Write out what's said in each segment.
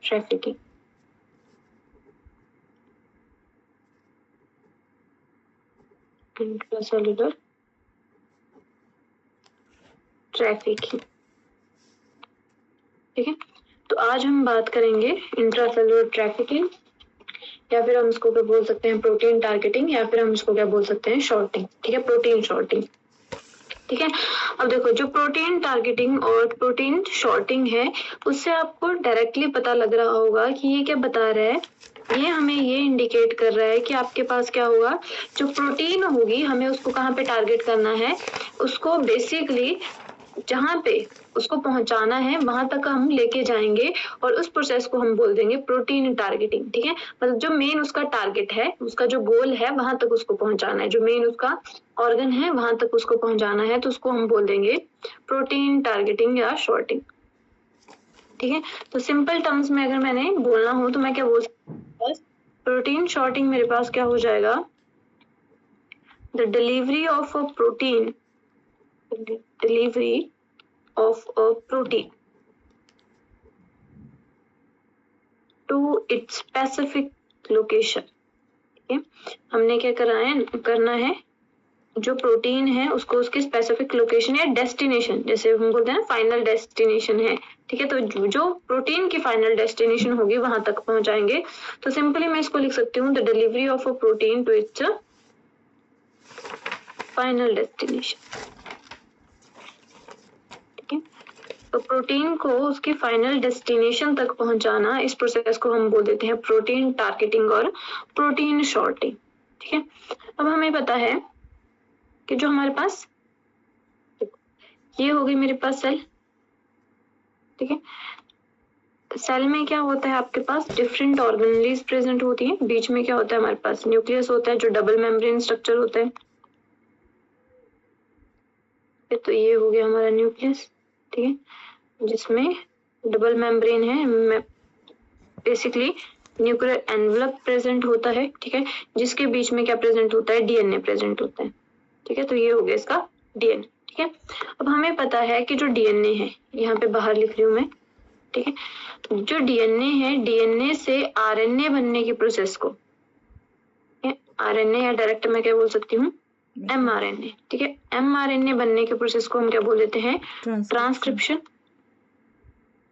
Trafficking. Intracellular trafficking, ठीक है। तो आज हम बात करेंगे इंट्रासेल्युलर ट्रैफिकिंग, या फिर हम इसको क्या बोल सकते हैं, प्रोटीन टारगेटिंग, या फिर हम इसको क्या बोल सकते हैं, शॉर्टिंग, ठीक है, प्रोटीन शॉर्टिंग, ठीक है। अब देखो, जो प्रोटीन टारगेटिंग और प्रोटीन शॉर्टिंग है, उससे आपको डायरेक्टली पता लग रहा होगा कि ये क्या बता रहा है, ये हमें ये इंडिकेट कर रहा है कि आपके पास क्या होगा, जो प्रोटीन होगी हमें उसको कहाँ पे टारगेट करना है, उसको बेसिकली जहाँ पे उसको पहुंचाना है वहां तक हम लेके जाएंगे, और उस प्रोसेस को हम बोल देंगे प्रोटीन टारगेटिंग, ठीक है। मतलब जो मेन उसका टारगेट है, उसका जो गोल है वहां तक उसको पहुंचाना है, जो मेन उसका ऑर्गन है वहां तक उसको पहुंचाना है, तो उसको हम बोल देंगे प्रोटीन टारगेटिंग या शॉर्टिंग, ठीक है। तो सिंपल टर्म्स में अगर मैंने बोलना हो तो मैं क्या बोल सकती हूँ, प्रोटीन शॉर्टिंग मेरे पास क्या हो जाएगा, the delivery of a protein, delivery of a protein to its specific location, ठीक है। हमने क्या करना है, जो प्रोटीन है उसको उसकी स्पेसिफिक लोकेशन या डेस्टिनेशन, जैसे हम बोलते हैं फाइनल डेस्टिनेशन है, ठीक है, तो जो प्रोटीन की फाइनल डेस्टिनेशन होगी वहां तक पहुंचाएंगे। तो सिंपली मैं इसको लिख सकती हूँ, the delivery of a protein to its final destination, ठीक है। तो प्रोटीन को उसकी फाइनल डेस्टिनेशन तक पहुंचाना, इस प्रोसेस को हम बोल देते हैं प्रोटीन टारगेटिंग और प्रोटीन शॉर्टिंग, ठीक है। अब हमें पता है कि जो हमारे पास ये होगी मेरे पास सेल, ठीक है। सेल में क्या होता है, आपके पास डिफरेंट ऑर्गेनेलीज प्रेजेंट होती है, बीच में क्या होता है, हमारे पास न्यूक्लियस होता है जो डबल मेम्ब्रेन स्ट्रक्चर होता है, तो ये हो गया हमारा न्यूक्लियस, ठीक है, जिसमें डबल मेम्ब्रेन है, बेसिकली न्यूक्लियर एनवलप प्रेजेंट होता है, ठीक है, जिसके बीच में क्या प्रेजेंट होता है, डीएनए प्रेजेंट होता है, ठीक है। तो ये हो गया इसका डीएनए, ठीक है। अब हमें पता है कि जो डीएनए है, यहाँ पे बाहर लिख रही हूँ मैं, ठीक है, जो डीएनए है, डीएनए से आरएनए बनने की प्रोसेस को, आरएनए या डायरेक्ट मैं क्या बोल सकती हूँ, एमआरएनए, ठीक है। एमआरएनए बनने के प्रोसेस को हम क्या बोल देते हैं, ट्रांसक्रिप्शन,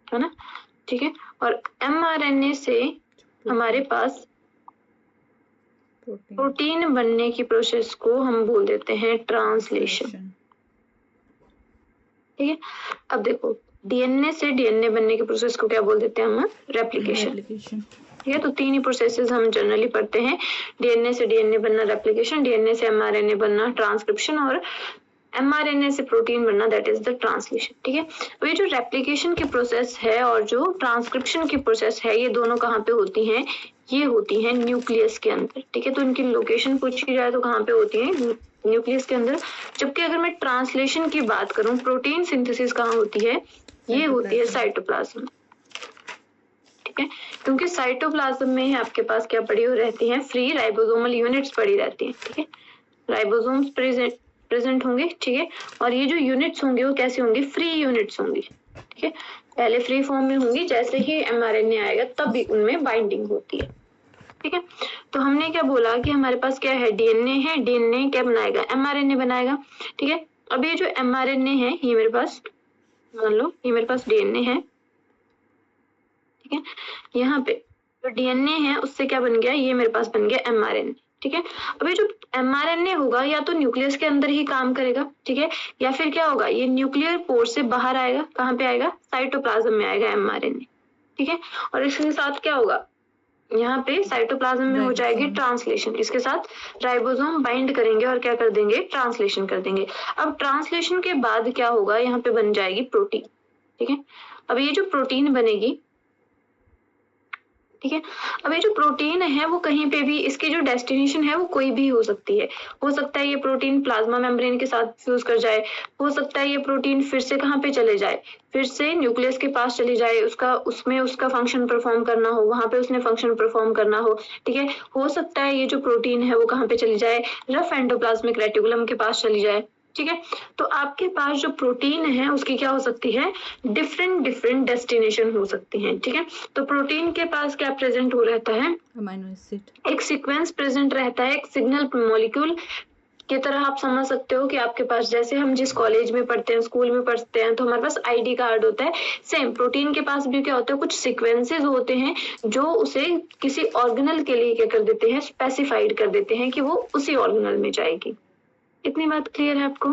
है ना, ठीक है। और एमआरएनए से हमारे पास प्रोटीन बनने की प्रोसेस को हम बोल देते हैं ट्रांसलेशन, ठीक है। अब देखो, डीएनए से डीएनए बनने के प्रोसेस को क्या बोल देते हैं हम, रेप्लिकेशन, ठीक है। तो तीन ही प्रोसेसेस हम जनरली पढ़ते हैं, डीएनए से डीएनए बनना रेप्लिकेशन, डीएनए से एमआरएनए बनना ट्रांसक्रिप्शन, और एमआरएनए से प्रोटीन बनना दैट इज द ट्रांसलेशन, ठीक है। तो ये जो रेप्लिकेशन की प्रोसेस है और जो ट्रांसक्रिप्शन की प्रोसेस है, ये दोनों कहाँ पे होती हैं, ये होती हैं न्यूक्लियस के अंदर, ठीक है। तो इनकी लोकेशन पूछी जाए तो कहाँ पे होती है, न्यूक्लियस के अंदर। जबकि अगर मैं ट्रांसलेशन की बात करूं, प्रोटीन सिंथेसिस कहाँ होती है, ये होती है साइटोप्लाज्म, ठीक है। क्योंकि साइटोप्लाज्म में आपके पास क्या पड़ी रहती है, फ्री राइबोसोमल यूनिट्स पड़ी रहती है, ठीक है। राइबोसोम्स प्रेजेंट होंगे, ठीक है। और ये जो यूनिट्स होंगे वो कैसे होंगे, फ्री यूनिट्स होंगी, ठीक है। पहले फ्री फॉर्म में होंगी, जैसे ही एमआरएनए आएगा तब भी उनमें बाइंडिंग होती है, ठीक है। तो हमने क्या बोला कि हमारे पास क्या है, डीएनए है, डीएनए क्या बनाएगा, एमआरएनए बनाएगा, ठीक है। अब ये जो एमआरएनए है, ये मेरे पास, मान लो ये मेरे पास डीएनए है, ठीक है। यहाँ पे जो डीएनए है उससे क्या बन गया, ये मेरे पास बन गया एमआरएनए, ठीक है। अब ये जो एमआरएनए होगा या तो न्यूक्लियस के अंदर ही काम करेगा, ठीक है, या फिर क्या होगा, ये न्यूक्लियर पोर से बाहर आएगा, कहाँ पे आएगा, साइटोप्लाज्म में आएगा एमआरएनए, ठीक है। और इसके साथ क्या होगा, यहाँ पे साइटोप्लाज्म में हो जाएगी ट्रांसलेशन, इसके साथ राइबोसोम बाइंड करेंगे और क्या कर देंगे, ट्रांसलेशन कर देंगे। अब ट्रांसलेशन के बाद क्या होगा, यहाँ पे बन जाएगी प्रोटीन, ठीक है। अब ये जो प्रोटीन बनेगी, ठीक है। अब ये जो प्रोटीन है वो कहीं पे भी, इसकी जो डेस्टिनेशन है वो कोई भी हो सकती है, हो सकता है ये प्रोटीन प्लाज्मा मेम्ब्रेन के साथ फ्यूज कर जाए, हो सकता है ये प्रोटीन फिर से कहाँ पे चले जाए, फिर से न्यूक्लियस के पास चली जाए, उसमें उसका फंक्शन परफॉर्म करना हो, वहां पे उसने फंक्शन परफॉर्म करना हो, ठीक है। हो सकता है ये जो प्रोटीन है वो कहाँ पे चली जाए, रफ एंडोप्लाज्मिक रेटिकुलम के पास चली जाए, ठीक है। तो आपके पास जो प्रोटीन है उसकी क्या हो सकती है, डिफरेंट डेस्टिनेशन हो सकती हैं। ठीक है, तो प्रोटीन के पास क्या प्रेजेंट हो रहता है, अमीनो एसिड, एक सीक्वेंस प्रेजेंट रहता है, एक सिग्नल मॉलिक्यूल की तरह आप समझ सकते हो कि आपके पास जैसे हम जिस कॉलेज में पढ़ते हैं, स्कूल में पढ़ते हैं, तो हमारे पास आईडी कार्ड होता है, सेम प्रोटीन के पास भी क्या होता है, कुछ सीक्वेंसेस होते हैं जो उसे किसी ऑर्गेनल के लिए क्या कर देते हैं, स्पेसिफाइड कर देते हैं कि वो उसी ऑर्गेनल में जाएगी। इतनी बात क्लियर है आपको?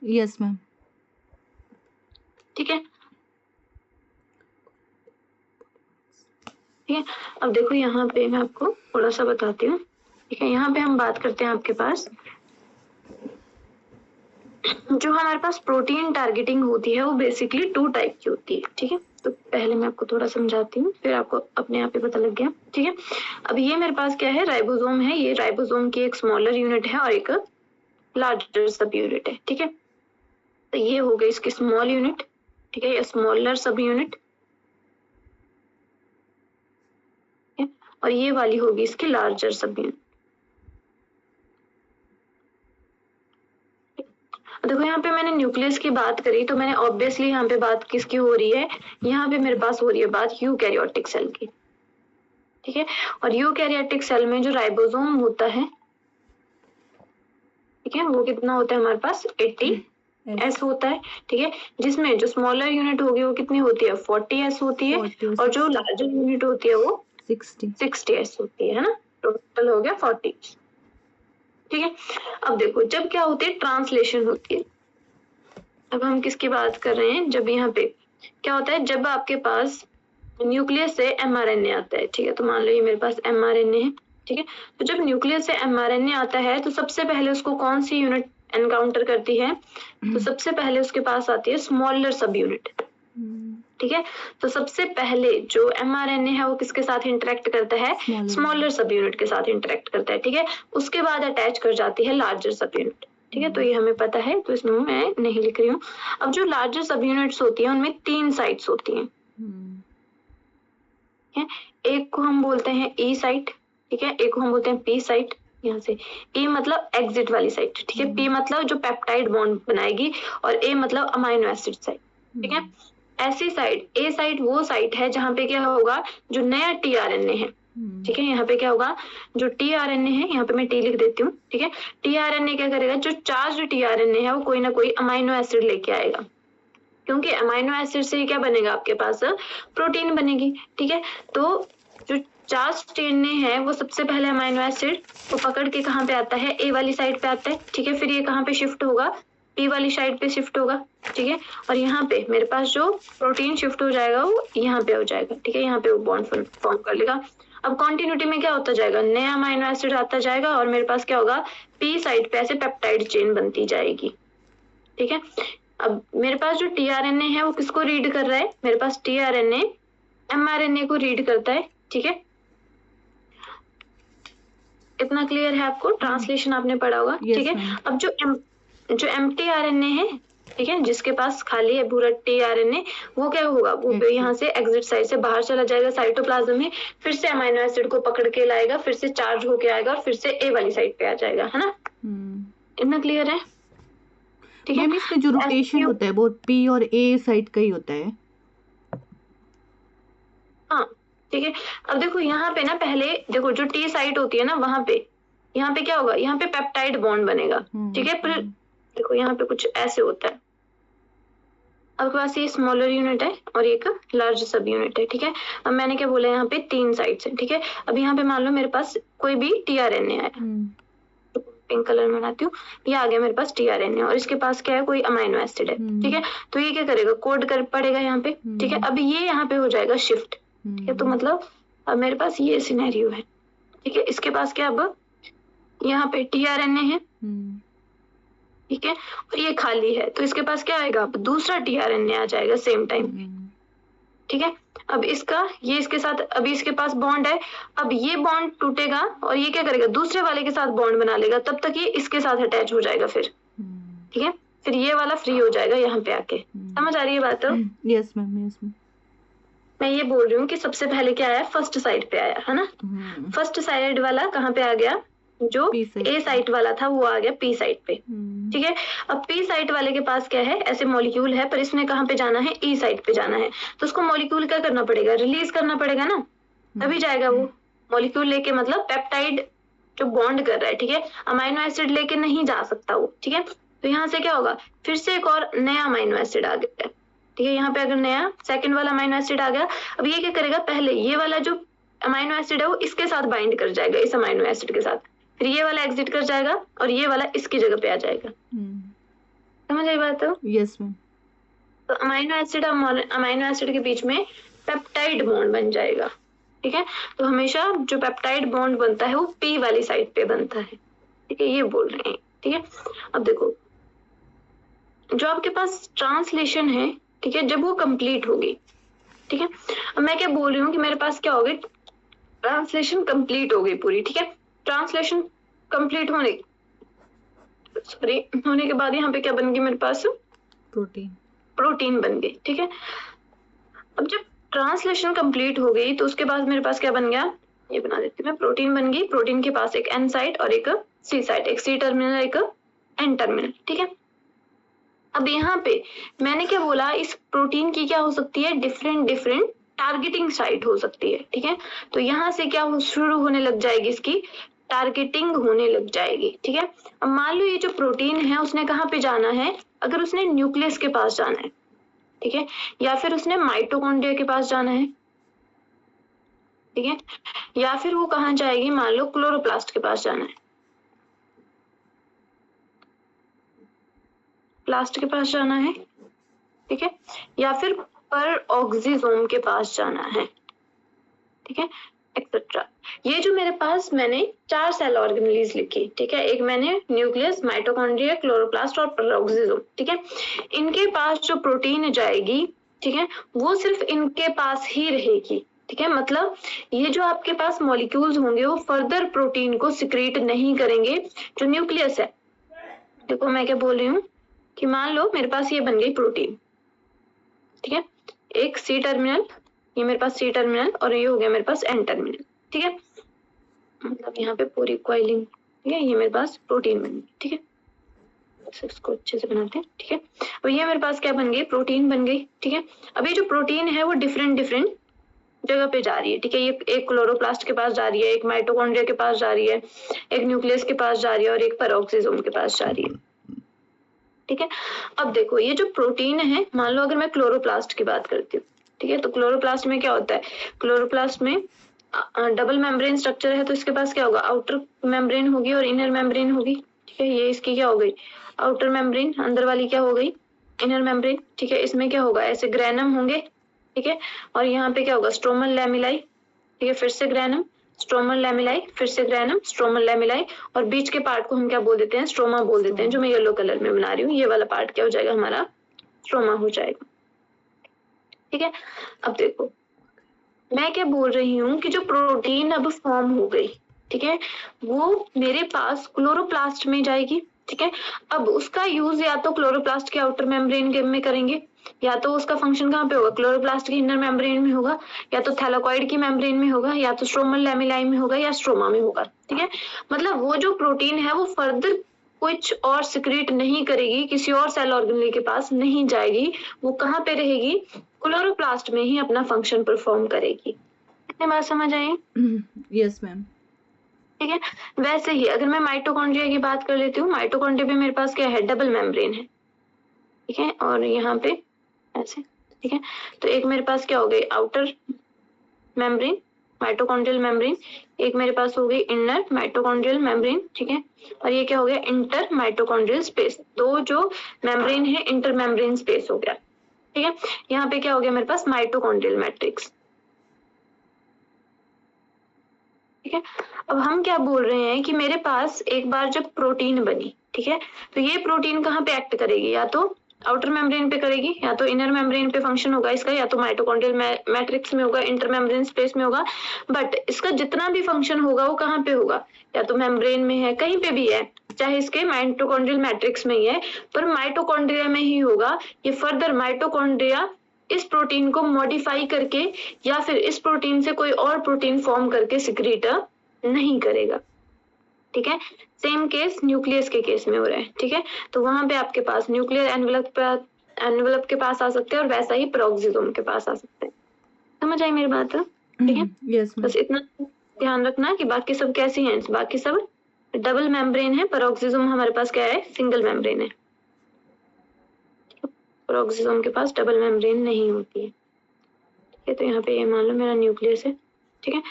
Yes ma'am. ठीक है, ठीक है। अब देखो यहाँ पे मैं आपको थोड़ा सा बताती हूँ। ठीक है, यहाँ पे हम बात करते हैं आपके पास जो हमारे पास प्रोटीन टारगेटिंग होती है वो बेसिकली 2 टाइप की होती है। ठीक है, तो पहले मैं आपको थोड़ा समझाती हूँ, फिर आपको अपने आप ही पता लग गया। ठीक है, अब ये मेरे पास क्या है, राइबोसोम है। ये राइबोसोम की एक स्मॉलर यूनिट है और एक लार्जर सब यूनिट है। ठीक है, तो ये हो गई इसकी स्मॉल यूनिट। ठीक है, ये स्मॉलर सब यूनिट, और ये वाली होगी इसकी लार्जर सब यूनिट। देखो यहाँ पे मैंने न्यूक्लियस की बात करी, तो मैंने ऑब्वियसली यहाँ पे बात किसकी हो रही है, यहाँ पे मेरे पास हो रही है बात यूकैरियोटिक सेल की। ठीक है, और यूकैरियोटिक सेल में जो राइबोसोम होता है, ठीक है, वो कितना होता है हमारे पास 80s होता है। ठीक है, जिसमें जो स्मॉलर यूनिट होगी वो कितनी होती है, 40s होती है, और जो लार्जर यूनिट होती है वो 60s होती है ना, टोटल हो गया 40। ठीक है, अब देखो जब क्या होती है, ट्रांसलेशन होती है। अब हम किसकी बात कर रहे हैं, जब यहाँ पे क्या होता है, जब आपके पास न्यूक्लियस से mRNA आता है। ठीक है, तो मान लो ये मेरे पास mRNA है। ठीक है, तो जब न्यूक्लियस से mRNA आता है तो सबसे पहले उसको कौन सी यूनिट एनकाउंटर करती है, तो सबसे पहले उसके पास आती है स्मॉलर सब यूनिट। ठीक है, तो सबसे पहले जो mRNA है वो किसके साथ इंटरेक्ट करता है, स्मॉलर सब यूनिट के साथ इंटरेक्ट करता है। ठीक है, उसके बाद अटैच कर जाती है लार्जर सब यूनिट। ठीक है, तो ये हमें पता है, तो इसमें मैं नहीं लिख रही हूँ। अब जो लार्जर सब यूनिट्स होती है उनमें 3 साइट्स होती हैं। है, एक को हम बोलते हैं ई साइट। ठीक है, एक को हम बोलते हैं पी साइट। यहाँ से ई मतलब एग्जिट वाली साइट। ठीक है, पी मतलब जो पेप्टाइड बॉन्ड बनाएगी, और ए मतलब अमाइनो एसिड साइट। ठीक है, ऐसी साइट ए साइट वो साइट है जहाँ पे क्या होगा, जो नया टीआरएनए है। ठीक है, यहाँ पे क्या होगा, जो टीआरएनए है, यहाँ पे मैं टी लिख देती हूँ। ठीक है, टीआरएनए क्या करेगा, जो चार्ज टीआरएनए है वो कोई ना कोई अमाइनो एसिड लेके आएगा, क्योंकि अमाइनो एसिड से क्या बनेगा आपके पास, प्रोटीन बनेगी। ठीक है, तो जो चार्ज टीएनए है वो सबसे पहले अमाइनो एसिड को पकड़ के कहाँ पे आता है, ए वाली साइड पे आता है। ठीक है, फिर ये कहाँ पे शिफ्ट होगा, पी वाली साइड पे शिफ्ट होगा। ठीक है, और यहाँ पे मेरे पास जो प्रोटीन शिफ्ट हो जाएगा वो यहाँ पे हो जाएगा। ठीक है, यहाँ पे वो बॉन्ड फॉर्म कर लेगा। अब कॉन्टिन्यूटी में क्या होता जाएगा, नया अमाइनो एसिड आता जाएगा, और मेरे पास क्या होगा, पी साइड पे ऐसे पेप्टाइड चेन बनती जाएगी। ठीक है, अब मेरे पास जो टीआरएनए है वो किसको रीड कर रहा है, मेरे पास टीआरएनए एमआरएनए को रीड करता है। ठीक है, इतना क्लियर है आपको, ट्रांसलेशन आपने पढ़ा होगा। ठीक है, अब जो एमटीआरएनए है, ठीक है, जिसके पास खाली है पूरा टीआरएनए, वो क्या होगा, वो यहाँ से एग्जिट साइड से बाहर चला जाएगा साइटोप्लाज्म में, फिर से अमाइनो एसिड को पकड़ के लाएगा, फिर से चार्ज होके आएगा, और फिर से ए वाली साइड पे आ जाएगा, है ना। इतना क्लियर है? ठीक है, इसमें जो रोटेशन होता है वो पी और ए साइड का ही होता है। हाँ, ठीक है, अब देखो यहाँ पे ना, पहले देखो जो टी साइट होती है ना, वहां पे यहाँ पे क्या होगा, यहाँ पे पेप्टाइड बॉन्ड बनेगा। ठीक है, फिर देखो यहाँ पे कुछ ऐसे होता है। आपके पास ये स्मॉलर यूनिट है और एक लार्ज सब यूनिट है। ठीक है, अब मैंने क्या बोला, यहाँ पे 3 साइट्स है। ठीक है, अब यहाँ पे मान लो मेरे पास कोई भी टीआरएनए आया, पिंक कलर में बनाती हूँ, ये आ गया मेरे पास टीआरएनए, और इसके पास क्या है, कोई अमाइनो एसिड है। ठीक है, तो ये क्या करेगा, कोड कर पड़ेगा यहाँ पे। ठीक है, अब ये यहाँ पे हो जाएगा शिफ्ट। ठीक है, तो मतलब अब मेरे पास ये सिनेरियो है। ठीक है, इसके पास क्या, अब यहाँ पे टीआरएनए है, ठीक है, और ये खाली है, तो इसके पास क्या आएगा, अब दूसरा टीआरएनए आ जाएगा सेम टाइम पे। ठीक है, अब इसका ये इसके साथ, अभी इसके पास बॉन्ड है, अब ये बॉन्ड टूटेगा और ये क्या करेगा, दूसरे वाले के साथ बॉन्ड बना लेगा, तब तक ये इसके साथ अटैच हो जाएगा फिर। ठीक है, फिर ये वाला फ्री हो जाएगा यहाँ पे आके। समझ आ रही है बात? Yes ma'am, yes ma'am. मैं ये बोल रही हूँ कि सबसे पहले क्या आया, फर्स्ट साइड पे आया, है ना। फर्स्ट साइड वाला कहाँ पे आ गया, जो ए साइट वाला था वो आ गया पी साइट पे। ठीक है। अब पी साइट वाले के पास क्या है, ऐसे मॉलिक्यूल है पर इसने कहाँ पे जाना है, ई साइट पे जाना है, तो उसको मॉलिक्यूल क्या करना पड़ेगा, रिलीज करना पड़ेगा ना, तभी जाएगा वो मॉलिक्यूल लेके, मतलब पेप्टाइड जो बॉन्ड कर रहा है, ठीक है, अमाइनो एसिड लेके नहीं जा सकता वो, ठीक है। तो यहाँ से क्या होगा, फिर से एक और नया अमाइनो एसिड आ गया, ठीक है। यहाँ पे अगर नया सेकंड वाला अमाइनो एसिड आ गया, अब ये क्या करेगा, पहले ये वाला जो अमाइनो एसिड है वो इसके साथ बाइंड कर जाएगा, इस अमाइनो एसिड के साथ, फिर ये वाला एग्जिट कर जाएगा और ये वाला इसकी जगह पे आ जाएगा। समझ आई बात हो? Yes ma'am. तो अमाइनो एसिड और अमाइनो एसिड के बीच में पेप्टाइड बॉन्ड बन जाएगा, ठीक है। तो हमेशा जो पेप्टाइड बॉन्ड बनता है वो पी वाली साइड पे बनता है, ठीक है, ये बोल रहे हैं, ठीक है। अब देखो जो आपके पास ट्रांसलेशन है, ठीक है, जब वो कंप्लीट होगी, ठीक है, अब मैं क्या बोल रही हूँ कि मेरे पास क्या हो गई, ट्रांसलेशन कंप्लीट हो गई पूरी, ठीक है। ट्रांसलेशन कंप्लीट होने के बाद यहाँ पे क्या बन गई मेरे पास, प्रोटीन बन गई, ठीक है। अब जब ट्रांसलेशन कंप्लीट हो गई तो उसके बाद मेरे पास क्या बन गया, ये बना देती हूँ मैं, प्रोटीन बन गई, प्रोटीन के पास एक एन साइट और एक सी साइट, एक सी टर्मिनल एक एन टर्मिनल, ठीक है। अब यहाँ पे मैंने क्या बोला, इस प्रोटीन की क्या हो सकती है, डिफरेंट टारगेटिंग साइट हो सकती है, ठीक है। तो यहाँ से क्या शुरू होने लग जाएगी, इसकी टारगेटिंग होने लग जाएगी, ठीक है। अब मान लो ये जो प्रोटीन है उसने कहाँ पे जाना है, अगर उसने न्यूक्लियस के पास जाना है, ठीक है, या फिर उसने माइटोकॉन्ड्रिया के पास जाना है, ठीक है, या फिर वो कहाँ जाएगी, मान लो क्लोरोप्लास्ट के पास जाना है, प्लास्ट के पास जाना है, ठीक है, या फिर पर ऑक्सीजोम के पास जाना है, ठीक है, एक्सेट्रा। ये जो मेरे पास मैंने 4 सेल ऑर्गेनेलीज लिखी, ठीक है, एक मैंने न्यूक्लियस, माइटोकॉन्ड्रिया, क्लोरोप्लास्ट और पेरोक्सिसोम, ठीक है। इनके पास जो प्रोटीन जाएगी, ठीक है, वो सिर्फ इनके पास ही रहेगी, ठीक है। मतलब ये जो आपके पास मॉलिक्यूल्स होंगे वो फर्दर प्रोटीन को सिक्रीट नहीं करेंगे। जो न्यूक्लियस है, देखो मैं क्या बोल रही हूँ कि मान लो मेरे पास ये बन गई प्रोटीन, ठीक है, एक सी टर्मिनल, ये मेरे पास सी टर्मिनल और ये हो गया मेरे पास एन टर्मिनल, ठीक है, मतलब यहाँ पे पूरी कॉइलिंग, ठीक है, ये मेरे पास प्रोटीन बन गई, ठीक है, इसको अच्छे से बनाते हैं, ठीक है। अब ये मेरे पास क्या बन गई, प्रोटीन बन गई, ठीक है। अब ये जो प्रोटीन है वो डिफरेंट जगह पे जा रही है, ठीक है, ये एक क्लोरोप्लास्ट के पास जा रही है, एक माइटोकॉन्ड्रिया के पास जा रही है, एक न्यूक्लियस के पास जा रही है और एक पेरोक्सिसोम के पास जा रही है, ठीक है। अब देखो ये जो प्रोटीन है, मान लो अगर मैं क्लोरोप्लास्ट की बात करती हूँ, ठीक है, तो क्लोरोप्लास्ट में क्या होता है, क्लोरोप्लास्ट में डबल मेम्ब्रेन स्ट्रक्चर है, तो इसके पास क्या होगा, आउटर मेम्ब्रेन होगी और इनर मेम्ब्रेन होगी, ठीक है। ये इसकी क्या हो गई, आउटर मेम्ब्रेन, अंदर वाली क्या हो गई, इनर मेम्ब्रेन, ठीक है। इसमें क्या होगा, ऐसे ग्रेनम होंगे, ठीक है, और यहाँ पे क्या होगा, स्ट्रोमल लैमेलाई, ठीक है, फिर से ग्रेनम, स्ट्रोमल लैमेलाई, फिर से ग्रेनम, स्ट्रोमल लैमेलाई, और बीच के पार्ट को हम क्या बोल देते हैं, स्ट्रोमा बोल देते हैं, जो मैं येलो कलर में बना रही हूँ, ये वाला पार्ट क्या हो जाएगा, हमारा स्ट्रोमा हो जाएगा, ठीक है। अब देखो मैं क्या बोल रही हूँ कि जो प्रोटीन अब फॉर्म हो गई, ठीक है, वो मेरे पास क्लोरोप्लास्ट में जाएगी, ठीक है। अब उसका यूज या तो क्लोरोप्लास्ट के आउटर मेम्ब्रेन में करेंगे, या तो उसका फंक्शन कहाँ पे होगा, क्लोरोप्लास्ट के इनर मेम्ब्रेन में होगा, या तो थैलाकॉइड की मेम्ब्रेन में होगा, या तो स्ट्रोमल लैमेलाई में होगा, या स्ट्रोमा में होगा, ठीक है। मतलब वो जो प्रोटीन है वो फर्दर कुछ और सिक्रीट नहीं करेगी, किसी और सेल ऑर्गेनेल के पास नहीं जाएगी, वो कहाँ पे रहेगी, क्लोरोप्लास्ट में ही अपना फंक्शन परफॉर्म करेगी। कितनी बात समझ आई? Yes ma'am. ठीक है, वैसे ही अगर मैं माइटोकॉन्ड्रिया की बात कर लेती हूँ, माइटोकॉन्ड्रिया में मेरे पास क्या है, डबल मेम्ब्रेन है, ठीक है, और यहाँ पे ऐसे, ठीक है। तो एक मेरे पास क्या हो गई, आउटर मेम्ब्रेन, माइटोकॉन्ड्रियल मेम्ब्रेन, एक मेरे पास हो गई इनर माइटोकॉन्ड्रियल मेम्ब्रेन, ठीक है, और ये क्या हो गया, इंटर माइटोकॉन्ड्रियल स्पेस। दो जो मेम्ब्रेन है इंटर मेम्ब्रेन स्पेस हो गया, ठीक है। यहाँ पे क्या हो गया मेरे पास, माइटोकॉन्ड्रियल मैट्रिक्स, ठीक है। अब हम क्या बोल रहे हैं कि मेरे पास एक बार जब प्रोटीन बनी, ठीक है, तो ये प्रोटीन कहाँ पे एक्ट करेगी, या तो आउटर मेम्ब्रेन पे करेगी, या तो इनर मेम्ब्रेन पे फंक्शन होगा इसका, या तो माइटोकॉन्ड्रियल मैट्रिक्स में होगा, इंटर मेम्ब्रेन स्पेस में होगा, बट इसका जितना भी फंक्शन होगा वो कहाँ पे होगा, या तो मेम्ब्रेन में है, कहीं पे भी है, चाहे इसके माइटोकॉन्ड्रियल मैट्रिक्स में ही है, पर माइटोकॉन्ड्रिया में ही होगा। ये फर्दर माइटोकॉन्ड्रिया इस प्रोटीन को मॉडिफाई करके या फिर इस प्रोटीन से कोई और प्रोटीन फॉर्म करके सिक्रीट नहीं करेगा, ठीक है। सेम केस न्यूक्लियस के केस में हो रहा है, ठीक है। तो वहां पे आपके पास न्यूक्लियर एनवेलप के पास आ सकते हैं और वैसा ही पेरोक्सिसोम के पास आ सकते हैं। समझ आई मेरी बात? ठीक है। यस बस इतना ध्यान रखना कि बाकी सब कैसी हैं, बाकी सब डबल मेम्ब्रेन है, पेरोक्सिसोम हमारे पास क्या है, सिंगल मेम्ब्रेन है। पेरोक्सिसोम के पास डबल मेम्ब्रेन नहीं होती है, ठीक है। तो यहाँ पे ये मान लो मेरा न्यूक्लियस है, ठीक है।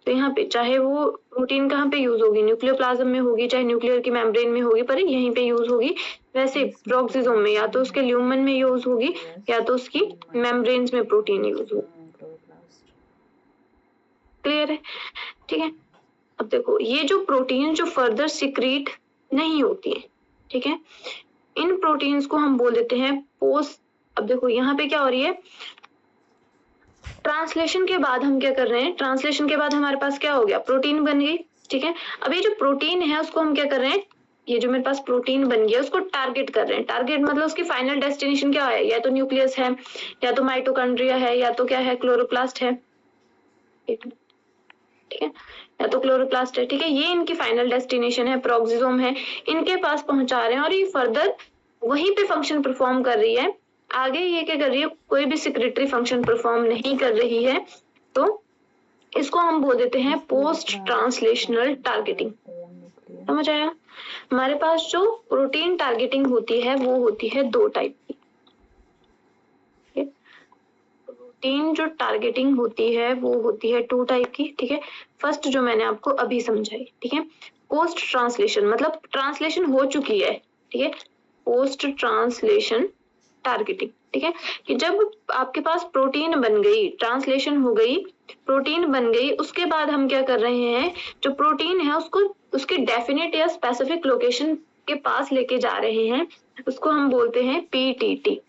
तो यहाँ पे चाहे वो प्रोटीन कहाँ पे यूज होगी, न्यूक्लियोप्लाज्म में होगी, चाहे न्यूक्लियर की मेम्ब्रेन में होगी, पर यहीं पे यूज होगी। वैसे पेरोक्सिसोम में या तो उसके ल्यूमन में यूज होगी या तो उसकी मेम्ब्रेन्स में प्रोटीन यूज होगी। क्लियर है? ठीक है। अब देखो ये जो प्रोटीन जो फर्दर सिक्रीट नहीं होती है, ठीक है, इन प्रोटीन्स को हम बोल देते हैं पोस्ट। अब देखो यहाँ पे क्या हो रही है, ट्रांसलेशन के बाद हम क्या कर रहे हैं, ट्रांसलेशन के बाद हमारे पास क्या हो गया, प्रोटीन बन गई, ठीक है। अब ये जो प्रोटीन है उसको हम क्या कर रहे हैं, ये जो मेरे पास प्रोटीन बन गया उसको टारगेट कर रहे हैं। टारगेट मतलब उसकी फाइनल डेस्टिनेशन क्या है, या तो न्यूक्लियस है, या तो माइटोकॉन्ड्रिया है, या तो क्या है, क्लोरोप्लास्ट है, ठीक है, या तो क्लोरोप्लास्ट है, ठीक है। ये इनकी फाइनल डेस्टिनेशन है, पेरोक्सिसोम है, इनके पास पहुंचा रहे हैं और ये फर्दर वहीं पे फंक्शन परफॉर्म कर रही है। आगे ये क्या कर रही है, कोई भी सिक्रेटरी फंक्शन परफॉर्म नहीं कर रही है। तो इसको हम बोल देते हैं पोस्ट ट्रांसलेशनल टारगेटिंग। समझ आया? हमारे पास जो प्रोटीन टारगेटिंग होती है वो होती है दो टाइप की। प्रोटीन जो टारगेटिंग होती है वो होती है टू टाइप की, ठीक है। फर्स्ट जो मैंने आपको अभी समझाई, ठीक है, पोस्ट ट्रांसलेशन मतलब ट्रांसलेशन हो चुकी है, ठीक है, पोस्ट ट्रांसलेशन टारगेटिंग, ठीक है, कि जब आपके पास प्रोटीन बन गई, ट्रांसलेशन हो गई, प्रोटीन बन गई, उसके बाद हम क्या कर रहे हैं, जो प्रोटीन है उसको उसकी डेफिनेट या स्पेसिफिक लोकेशन के पास लेके जा रहे हैं, उसको हम बोलते हैं पीटीटी,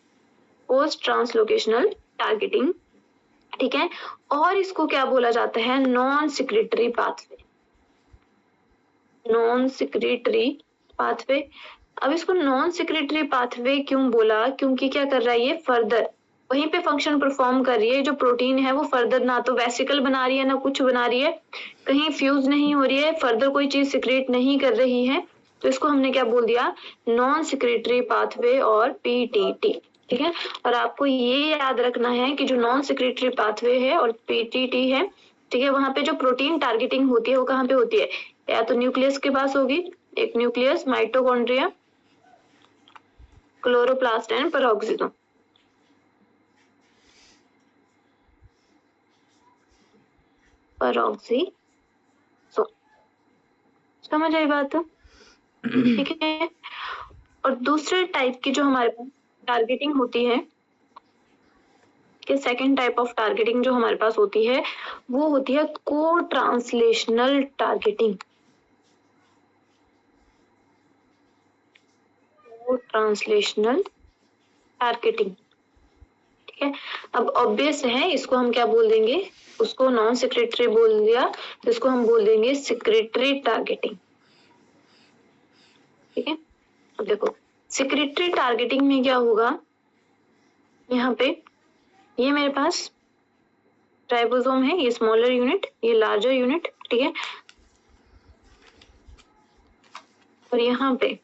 पोस्ट ट्रांसलोकेशनल टारगेटिंग, ठीक है। और इसको क्या बोला जाता है, non secretory pathway, non secretory pathway. अब इसको नॉन सिक्रेटरी पाथवे क्यों बोला, क्योंकि क्या कर रहा है, ये फर्दर वहीं पे फंक्शन परफॉर्म कर रही है। जो प्रोटीन है वो फर्दर ना तो वेसिकल बना रही है ना कुछ बना रही है, कहीं फ्यूज नहीं हो रही है, फर्दर कोई चीज सिक्रेट नहीं कर रही है। तो इसको हमने क्या बोल दिया, नॉन सिक्रेटरी पाथवे और पीटीटी, ठीक है। और आपको ये याद रखना है कि जो नॉन सिक्रेटरी पाथवे है और पीटीटी है, ठीक है, वहां पे जो प्रोटीन टारगेटिंग होती है वो कहाँ पे होती है, या तो न्यूक्लियस के पास होगी, एक nucleus, mitochondria, chloroplast and peroxisome. Peroxisome, समझ आई बात? ठीक है। और दूसरे टाइप की जो हमारे पास टारगेटिंग होती है, कि सेकेंड टाइप ऑफ टारगेटिंग जो हमारे पास होती है वो होती है को ट्रांसलेशनल टारगेटिंग, को ट्रांसलेशनल टारगेटिंग, ठीक है। अब ऑब्वियस है, इसको हम क्या बोल देंगे, उसको नॉन सिक्रेटरी बोल दिया तो इसको हम बोल देंगे सिक्रेटरी टारगेटिंग, ठीक है। अब देखो सिक्रेटरी टारगेटिंग में क्या होगा, यहाँ पे ये मेरे पास राइबोसोम है, ये स्मॉलर यूनिट, ये लार्जर यूनिट, ठीक है। और यहाँ पे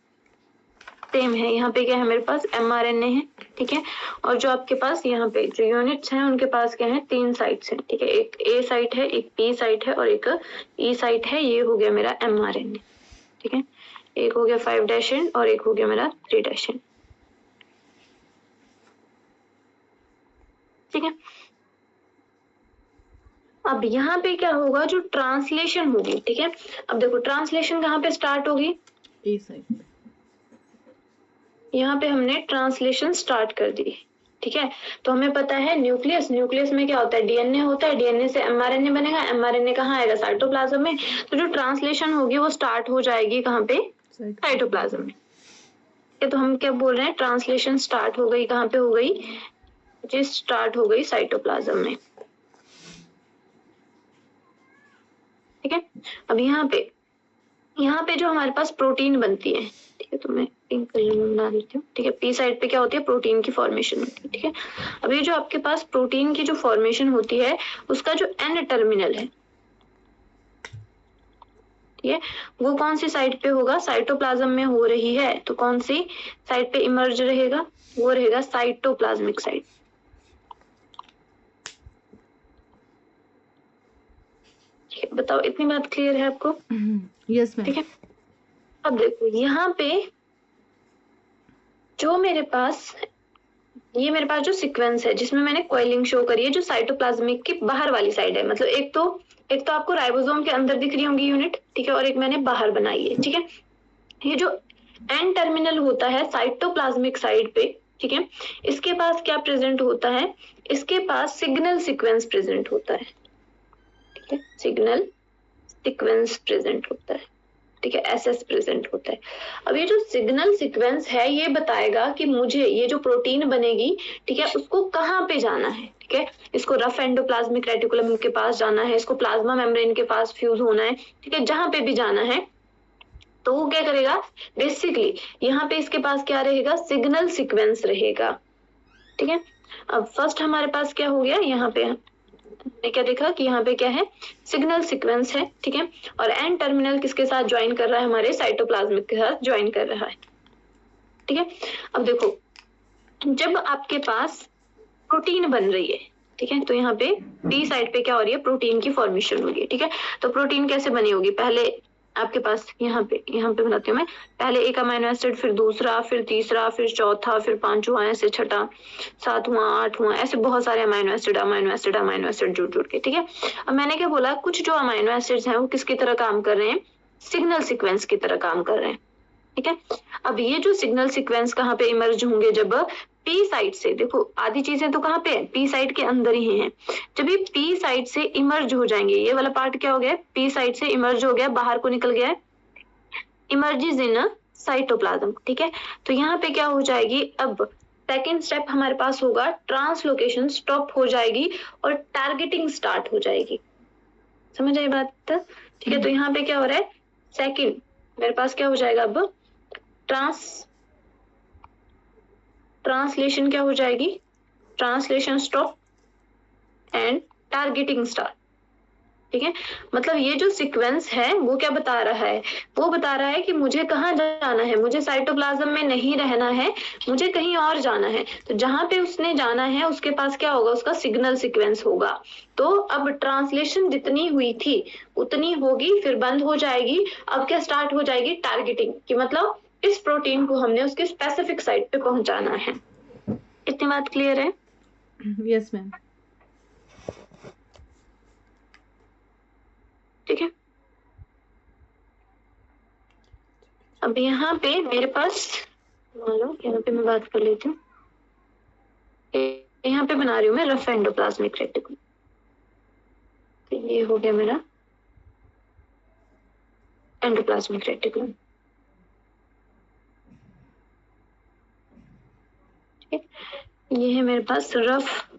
सेम है, यहाँ पे क्या है मेरे पास mRNA है, ठीक है। और जो आपके पास यहाँ पे जो यूनिट्स हैं उनके पास क्या है, तीन साइट्स हैं, ठीक है, एक A साइट है, एक P साइट है और एक E साइट है। ये हो गया मेरा mRNA, ठीक है, एक हो गया 5' एंड और एक हो गया मेरा 3' एंड, ठीक है। अब यहाँ पे क्या होगा, जो ट्रांसलेशन होगी, ठीक है। अब देखो ट्रांसलेशन कहाँ पे स्टार्ट होगी, ए साइड, यहाँ पे हमने ट्रांसलेशन स्टार्ट कर दी, ठीक है। तो हमें पता है न्यूक्लियस, न्यूक्लियस में क्या होता है, डीएनए होता है, डीएनए से एमआरएनए बनेगा, एमआरएनए कहाँ आएगा, साइटोप्लाज्म में। तो जो ट्रांसलेशन होगी वो स्टार्ट हो जाएगी कहाँ पे, साइटोप्लाज्म में। तो हम क्या बोल रहे हैं, ट्रांसलेशन स्टार्ट हो गई, कहाँ पे हो गई, जी स्टार्ट हो गई साइटोप्लाज्म में, ठीक है। अब यहाँ पे जो हमारे पास प्रोटीन बनती है, ठीक है, तो मैं पिंक कलर में बना देती हूँ, ठीक है। पी साइड पे क्या होती है, प्रोटीन की फॉर्मेशन होती है, ठीक है। अब ये जो आपके पास प्रोटीन की जो फॉर्मेशन होती है उसका जो एन टर्मिनल है, ठीक है, वो कौन सी साइड पे होगा, साइटोप्लाज्म में हो रही है तो कौन सी साइड पे इमर्ज रहेगा, वो रहेगा साइटोप्लाज्मिक साइड। बताओ इतनी बात क्लियर है आपको? Yes ma'am. ठीक है, अब देखो यहाँ पे जो मेरे पास ये मेरे पास जो सीक्वेंस है जिसमें मैंने कॉइलिंग शो करी है, जो साइटोप्लाज्मिक की बाहर वाली साइड है, मतलब एक तो आपको राइबोसोम के अंदर दिख रही होंगी यूनिट, ठीक है, और एक मैंने बाहर बनाई है। ठीक है, ये जो एन टर्मिनल होता है साइटोप्लाज्मिक साइड पे, ठीक है, इसके पास क्या प्रेजेंट होता है, इसके पास सिग्नल सीक्वेंस प्रेजेंट होता है। ठीक है, सिग्नल सीक्वेंस प्रेजेंट होता है। ठीक है, एसएस प्रेजेंट होता है। अब ये जो सिग्नल सीक्वेंस है ये बताएगा कि मुझे ये जो प्रोटीन बनेगी, ठीक है, उसको कहाँ पे जाना है। ठीक है, इसको रफ एंडोप्लाज्मिक रेटिकुलम के पास जाना है, इसको प्लाज्मा मेम्ब्रेन के पास फ्यूज होना है। ठीक है, जहां पे भी जाना है तो वो क्या करेगा, बेसिकली यहाँ पे इसके पास क्या रहेगा, सिग्नल सीक्वेंस रहेगा। ठीक है, अब फर्स्ट हमारे पास क्या हो गया, यहाँ पे हमने क्या देखा कि यहाँ पे क्या है, सिग्नल सीक्वेंस है। ठीक है, और एन टर्मिनल किसके साथ ज्वाइन कर रहा है, हमारे साइटोप्लाज्मिक के साथ ज्वाइन कर रहा है। ठीक है, अब देखो जब आपके पास प्रोटीन बन रही है, ठीक है, तो यहाँ पे पी साइड पे क्या हो रही है, प्रोटीन की फॉर्मेशन हो रही है। ठीक है, तो प्रोटीन कैसे बनी होगी, पहले आपके पास यहाँ पे बनाती हूँ मैं, पहले एक अमाइनो एसिड, फिर दूसरा, फिर तीसरा, फिर चौथा, फिर पांचवा, ऐसे छठा, सातवां, आठवां, ऐसे बहुत सारे अमाइनो एसिड जुड़ के। ठीक है, अब मैंने क्या बोला, कुछ जो अमाइनो एसिड्स हैं वो किसकी तरह काम कर रहे हैं, सिग्नल सीक्वेंस की तरह काम कर रहे हैं। ठीक है, अब ये जो सिग्नल सीक्वेंस कहाँ पे इमर्ज होंगे, जब पी साइड से, देखो आधी चीजें तो कहाँ पे, पी साइड के अंदर ही हैं, जब ये पी साइड से इमर्ज हो जाएंगे, ये वाला पार्ट क्या हो गया, पी साइड से इमर्ज हो गया, बाहर को निकल गया है, इमर्जेस इन साइटोप्लाज्म। ठीक है, तो यहाँ पे क्या हो जाएगी, अब सेकेंड स्टेप हमारे पास होगा, ट्रांसलोकेशन स्टॉप हो जाएगी और टारगेटिंग स्टार्ट हो जाएगी। समझ आई बात? ठीक है, तो यहाँ पे क्या हो रहा है, सेकेंड मेरे पास क्या हो जाएगा, अब ट्रांसलेशन क्या हो जाएगी, translation stop and targeting start. ठीक है, मतलब ये जो सीक्वेंस है वो क्या बता रहा है, वो बता रहा है कि मुझे कहाँ जाना है, मुझे साइटोप्लाज्म में नहीं रहना है, मुझे कहीं और जाना है। तो जहां पे उसने जाना है उसके पास क्या होगा, उसका सिग्नल सीक्वेंस होगा। तो अब ट्रांसलेशन जितनी हुई थी उतनी होगी, फिर बंद हो जाएगी। अब क्या स्टार्ट हो जाएगी, टारगेटिंग, कि मतलब इस प्रोटीन को हमने उसके स्पेसिफिक साइट पे पहुंचाना है। इतनी बात क्लियर है? Yes ma'am. ठीक है, अब यहाँ पे मेरे पास मान लो, यहाँ पे मैं बात कर लेती हूँ, यहाँ पे बना रही हूँ मैं रफ एंडोप्लाज्मिक रेटिकुलम। तो ये हो गया मेरा एंडोप्लाज्मिक रेटिकुलम। ठीक है, ये है मेरे पास रफ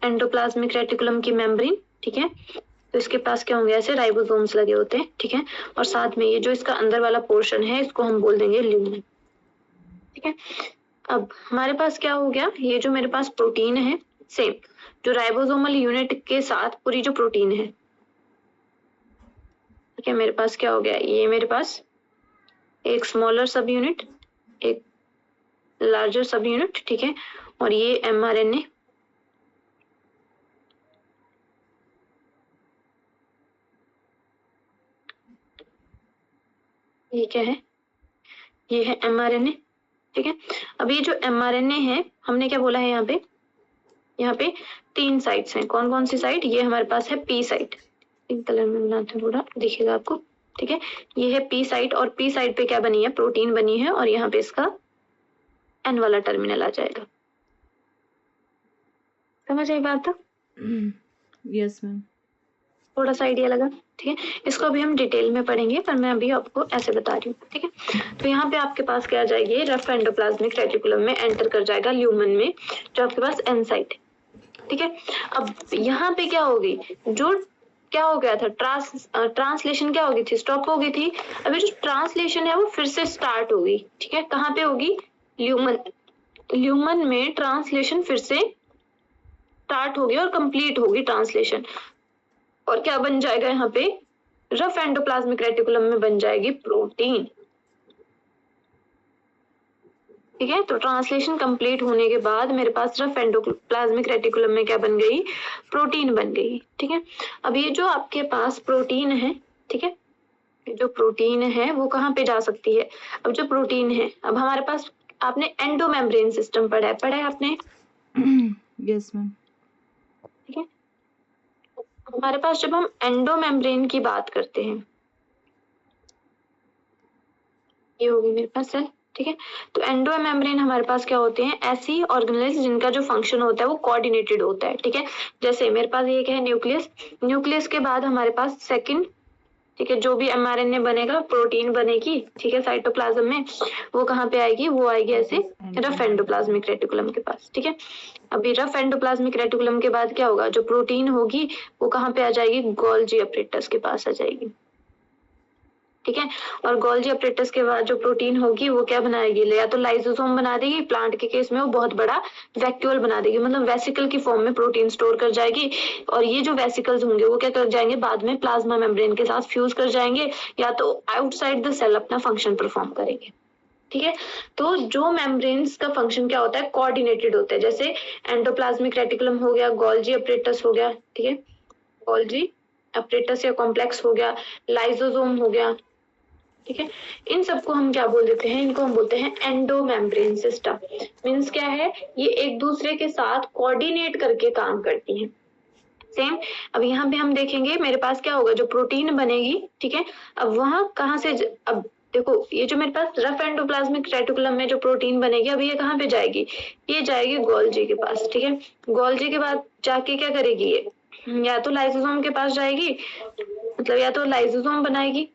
एंडोप्लाज्मिक रेटिकुलम की मेम्ब्रेन। ठीक है, तो इसके पास क्या होंगे, ऐसे राइबोसोम्स लगे होते हैं। ठीक है, और साथ में ये जो इसका अंदर वाला पोर्शन है इसको हम बोल देंगे ल्यूमेन। ठीक है, अब हमारे पास क्या हो गया, ये जो मेरे पास प्रोटीन है, सेम जो राइबोसोमल यूनिट के साथ पूरी जो प्रोटीन है। ठीक है, मेरे पास क्या हो गया, ये मेरे पास एक स्मॉलर सब यूनिट, एक लार्जर सब यूनिट। ठीक है, और ये एमआरएनए, ये क्या है, ये है एमआरएनए। ठीक है, अब ये जो एमआरएनए है हमने क्या बोला है, यहाँ पे 3 साइट्स हैं। कौन कौन सी साइट, ये हमारे पास है पी साइट, पिंक कलर में बनाते हैं थोड़ा दिखेगा आपको। ठीक है, ये है पी साइट, और पी साइट पे क्या बनी है, प्रोटीन बनी है, और यहाँ पे इसका एन वाला टर्मिनल आ जाएगा। समझ आई बात? Yes ma'am. थोड़ा सा आइडिया लगा? ठीक है, इसको अभी हम डिटेल में पढ़ेंगे, पर मैं अभी आपको ऐसे बता रही हूँ। ठीक है, तो यहाँ पे आपके पास क्या आ जाएगी, रफ एंडोप्लाज्मिक रेटिकुलम में एंटर कर जाएगा ल्यूमन में, जो आपके पास एन साइट है। ठीक है, अब यहाँ पे क्या होगी, जो क्या हो गया था, ट्रांसलेशन क्या हो गई थी, स्टॉप हो गई थी। अभी जो ट्रांसलेशन है वो फिर से स्टार्ट होगी। ठीक है, कहाँ पे होगी, ल्यूमन में ट्रांसलेशन फिर से स्टार्ट होगी और कंप्लीट होगी ट्रांसलेशन, और क्या बन जाएगा यहाँ पे, रफ एंडोप्लाज्मिक रेटिकुलम में बन जाएगी प्रोटीन। ठीक है, तो ट्रांसलेशन कंप्लीट होने के बाद मेरे पास रफ एंडोप्लाज्मिक रेटिकुलम में क्या बन गई, प्रोटीन बन गई। ठीक है, अब ये जो आपके पास प्रोटीन है, ठीक है, जो प्रोटीन है वो कहाँ पे जा सकती है। अब जो प्रोटीन है, अब हमारे पास आपने एंडोमेम्ब्रेन सिस्टम पढ़ा है आपने। Yes ma'am. ठीक है, हमारे पास जब हम एंडोमेम्ब्रेन की बात करते हैं, ये होगी मेरे पास सेल। ठीक है, तो एंडोमेम्ब्रेन हमारे पास क्या होते हैं, ऐसी ऑर्गेनेल्स जिनका जो फंक्शन होता है वो कोऑर्डिनेटेड होता है। ठीक है, जैसे मेरे पास ये क्या है, न्यूक्लियस। न्यूक्लियस के बाद हमारे पास सेकंड, ठीक है, जो भी एमआरएनए बनेगा, प्रोटीन बनेगी। ठीक है, साइटोप्लाज्म में वो कहाँ पे आएगी, वो आएगी ऐसे रफ एंडोप्लाज्मिक रेटिकुलम के पास। ठीक है, अभी रफ एंडोप्लाज्मिक रेटिकुलम के बाद क्या होगा, जो प्रोटीन होगी वो कहाँ पे आ जाएगी, गोल्जी अपरेटस के पास आ जाएगी। ठीक है, और गोल्जी अपरेटस के बाद जो प्रोटीन होगी वो क्या बनाएगी, या तो लाइसोसोम बना देगी, प्लांट के केस में वो बहुत बड़ा वैक्यूल बना देगी, मतलब वेसिकल की फॉर्म में प्रोटीन स्टोर कर जाएगी। और ये जो वेसिकल्स होंगे वो क्या कर जाएंगे, बाद में प्लाज्मा मेम्ब्रेन के साथ फ्यूज कर जाएंगे, या तो आउटसाइड द सेल अपना फंक्शन परफॉर्म करेंगे। ठीक है, तो जो मेम्ब्रेन्स का फंक्शन क्या होता है, कोऑर्डिनेटेड होता है। जैसे एंडोप्लाज्मिक रेटिकुलम हो गया, गोल्जी अपरेटस हो गया, ठीक है, गोल्जी अपरेटस या कॉम्प्लेक्स हो गया, लाइसोसोम हो गया। ठीक है, इन सबको हम क्या बोल देते हैं, इनको हम बोलते हैं एंडोमेम्ब्रेन सिस्टम। मींस क्या है, ये एक दूसरे के साथ कोऑर्डिनेट करके काम करती हैं। सेम अब यहाँ पे हम देखेंगे, मेरे पास क्या होगा, जो प्रोटीन बनेगी। ठीक है, अब वहां कहाँ से अब देखो, ये जो मेरे पास रफ एंडोप्लाज्मिक रेटिकुलम में जो प्रोटीन बनेगी, अब ये कहाँ पे जाएगी, ये जाएगी गोल्जी के पास। ठीक है, गोल्जी के बाद जाके क्या करेगी, ये या तो लाइसोसोम के पास जाएगी, मतलब या तो लाइसोसोम बनाएगी।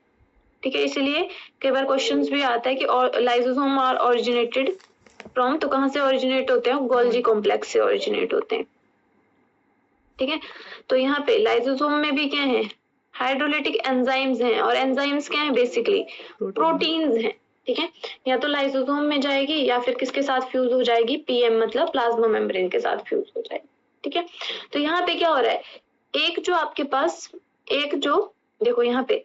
ठीक है, इसलिए कई बार क्वेश्चंस भी आता है कि लाइसोसोम आर ओरिजिनेटेड फ्रॉम, तो कहाँ से ओरिजिनेट होते हैं, गोल्जी कॉम्प्लेक्स से ओरिजिनेट होते हैं। ठीक है, तो यहाँ पे लाइसोसोम में भी क्या है, हाइड्रोलाइटिक एंजाइम्स हैं, और एंजाइम्स क्या है, बेसिकली प्रोटीन्स हैं। ठीक है, या तो लाइसोसोम में जाएगी या फिर किसके साथ फ्यूज हो जाएगी, पीएम मतलब प्लाज्मा मेम्ब्रेन के साथ फ्यूज हो जाएगी। ठीक है, तो यहाँ पे क्या हो रहा है, एक जो आपके पास, एक जो देखो यहाँ पे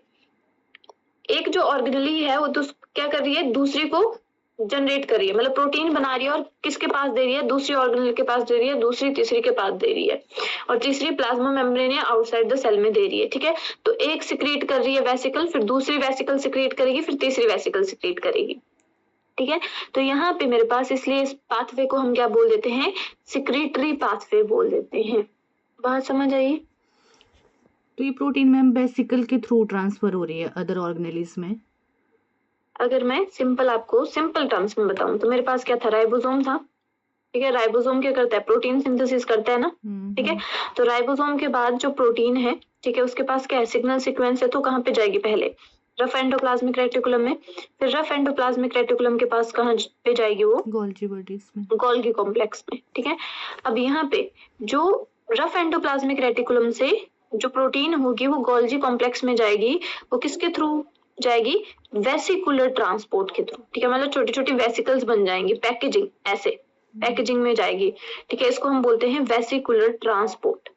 एक जो ऑर्गेनेली है वो तो क्या कर रही है, दूसरी को जनरेट कर रही है, मतलब प्रोटीन बना रही है, और किसके पास दे रही है, दूसरी ऑर्गेनेल के पास दे रही है, दूसरी तीसरी के पास दे रही है, और तीसरी प्लाज्मा मेम्ब्रेन या आउटसाइड द सेल में दे रही है। ठीक है, तो एक सिक्रीट कर रही है वेसिकल, फिर दूसरी वेसिकल सिक्रीट करेगी, फिर तीसरी वेसिकल सिक्रीट करेगी। ठीक है, तो यहाँ पे मेरे पास, इसलिए इस पाथवे को हम क्या बोल देते हैं, सिक्रीटरी पाथवे बोल देते हैं। बात समझ आई। तो ये प्रोटीन मैम वेसिकल के थ्रू ट्रांसफर हो रही है अदर ऑर्गेनेल्स में। अगर मैं आपको सिंपल टर्म्स में बताऊं तो मेरे पास क्या था, राइबोसोम था। ठीक है, राइबोसोम क्या करता है, प्रोटीन सिंथेसिस करता है ना। ठीक है, तो राइबोसोम के बाद जो प्रोटीन है, ठीक है, उसके पास क्या है, सिग्नल सीक्वेंस है, तो कहाँ पे जाएगी, पहले रफ एंडोप्लाज्मिक रेटिकुलम में, फिर रफ एंडोप्लाज्मिक रेटिकुलम के पास कहाँ पे जाएगी, वो गोल्गी बॉडीज में, गोल्गी कॉम्प्लेक्स में। ठीक है, अब यहाँ पे जो रफ एंडोप्लाज्मिक रेटिकुलम से जो प्रोटीन होगी वो गोल्जी कॉम्प्लेक्स में जाएगी, वो किसके थ्रू जाएगी, वेसिकुलर ट्रांसपोर्ट के थ्रू। ठीक है, मतलब छोटी छोटी वेसिकल्स बन जाएंगी, पैकेजिंग, ऐसे पैकेजिंग में जाएगी। ठीक है, इसको हम बोलते हैं वेसिकुलर ट्रांसपोर्ट।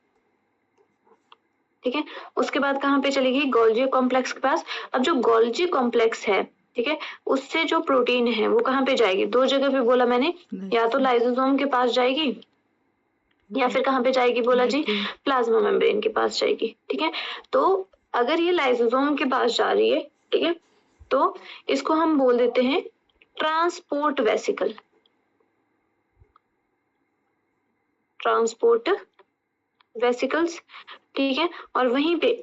ठीक है, उसके बाद कहाँ पे चलेगी, गोल्जी कॉम्प्लेक्स के पास। अब जो गोल्जी कॉम्प्लेक्स है, ठीक है, उससे जो प्रोटीन है वो कहाँ पे जाएगी, दो जगह पे बोला मैंने, या तो लाइसोसोम के पास जाएगी, या फिर कहाँ पे जाएगी बोला जी, प्लाज्मा मेम्ब्रेन के पास जाएगी। ठीक है, तो अगर ये लाइसोसोम के पास जा रही है, ठीक है, तो इसको हम बोल देते हैं ट्रांसपोर्ट वेसिकल, ट्रांसपोर्ट वेसिकल्स। ठीक है, और वहीं पे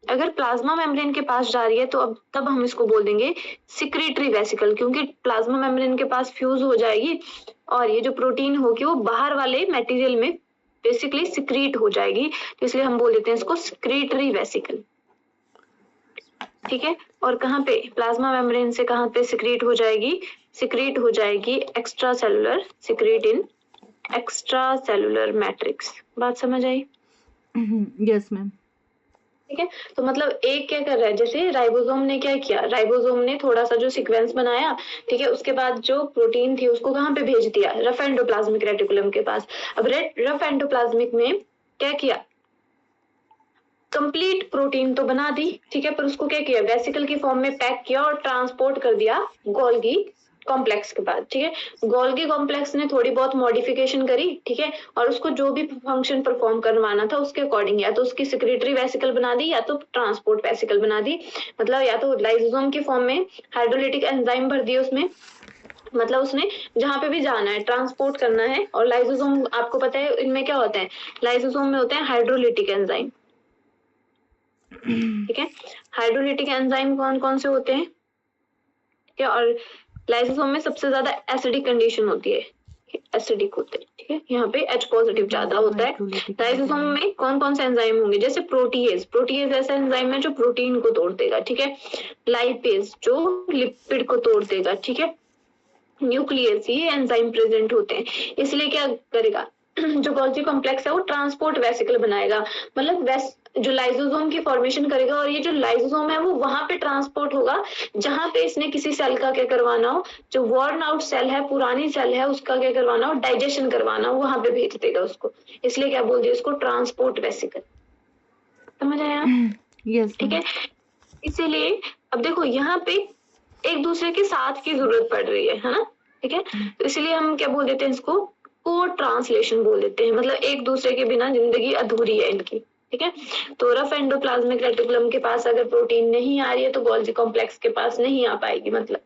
अगर प्लाज्मा मेम्ब्रेन के पास जा रही है तो अब तब हम इसको बोल देंगे सिक्रीटरी वेसिकल, क्योंकि प्लाज्मा मेम्ब्रेन के पास फ्यूज हो जाएगी और ये जो प्रोटीन होगी वो बाहर वाले मटेरियल में बेसिकली सिक्रीट हो जाएगी, तो इसलिए हम बोल देते हैं इसको सिक्रीटरी वेसिकल। ठीक है, और कहाँ पे, प्लाज्मा मेम्ब्रेन से कहाँ पे सिक्रीट हो जाएगी, सिक्रीट हो जाएगी एक्स्ट्रा सेलुलर, सिक्रीट इन एक्स्ट्रा सेलुलर मैट्रिक्स। बात समझ आई। Yes ma'am. ठीक है, तो मतलब एक क्या कर रहा है, जैसे राइबोसोम ने क्या किया, राइबोसोम ने थोड़ा सा जो सीक्वेंस बनाया, ठीक है, उसके बाद जो प्रोटीन थी उसको कहाँ पे भेज दिया, रफ एंडोप्लाज्मिक रेटिकुलम के पास। अब रफ एंडोप्लाज्मिक में क्या किया, कंप्लीट प्रोटीन तो बना दी, ठीक है, पर उसको क्या किया, वेसिकल की फॉर्म में पैक किया और ट्रांसपोर्ट कर दिया गोल्गी कॉम्प्लेक्स के बाद, ठीक है। गोल्गी कॉम्प्लेक्स ने थोड़ी बहुत मॉडिफिकेशन करी, ठीक है, और उसको जो भी फंक्शन परफॉर्म करवाना था उसके अकॉर्डिंग या तो उसकी सेक्रेटरी वेसिकल बना दी या तो ट्रांसपोर्ट वेसिकल बना दी, मतलब या तो लाइसोसोम की फॉर्म में हाइड्रोलिटिक एंजाइम भर दिए उसमें, मतलब उसने जहां पे भी जाना है ट्रांसपोर्ट करना है। और लाइसोसोम आपको पता है इनमें क्या होता है, लाइसोसोम में होते हैं हाइड्रोलिटिक एंजाइम, ठीक है। हाइड्रोलिटिक एंजाइम कौन कौन से होते हैं, ठीक है, और लाइसोसोम में सबसे ज्यादा एसिडिक कंडीशन होती है, एसिडिक होते हैं, ठीक है, यहाँ पे H पॉजिटिव ज्यादा होता है। लाइसोसोम में कौन कौन से एंजाइम होंगे, जैसे प्रोटीएज, प्रोटीएज ऐसा एंजाइम है जो प्रोटीन को तोड़ देगा, ठीक है। लाइपेज जो लिपिड को तोड़ देगा, ठीक है। न्यूक्लियस, ये एंजाइम प्रेजेंट होते हैं, इसलिए क्या करेगा जो गोल्गी कॉम्प्लेक्स है वो ट्रांसपोर्ट वेसिकल बनाएगा, मतलब जो लाइसोसोम की फॉर्मेशन करेगा, और ये जो लाइसोसोम है वो वहां पे ट्रांसपोर्ट होगा जहां पे इसने किसी सेल का क्या करवाना हो, जो वर्न आउट सेल है, पुरानी सेल है, उसका क्या करवाना हो, डाइजेशन करवाना हो, वहां पे भेज देगा उसको, इसलिए क्या बोल दिया उसको, ट्रांसपोर्ट वेसिकल। समझ आया? यस, ठीक है। इसीलिए अब देखो यहाँ पे एक दूसरे के साथ की जरूरत पड़ रही है ना, ठीक है, तो इसलिए हम क्या बोल देते हैं इसको, को ट्रांसलेशन बोल देते हैं, मतलब एक दूसरे के बिना जिंदगी अधूरी है इनकी, ठीक है। तो रफ एंडोप्लाज्मिक रेटिकुलम के पास अगर प्रोटीन नहीं आ रही है तो गोल्गी कॉम्प्लेक्स के पास नहीं आ पाएगी, मतलब,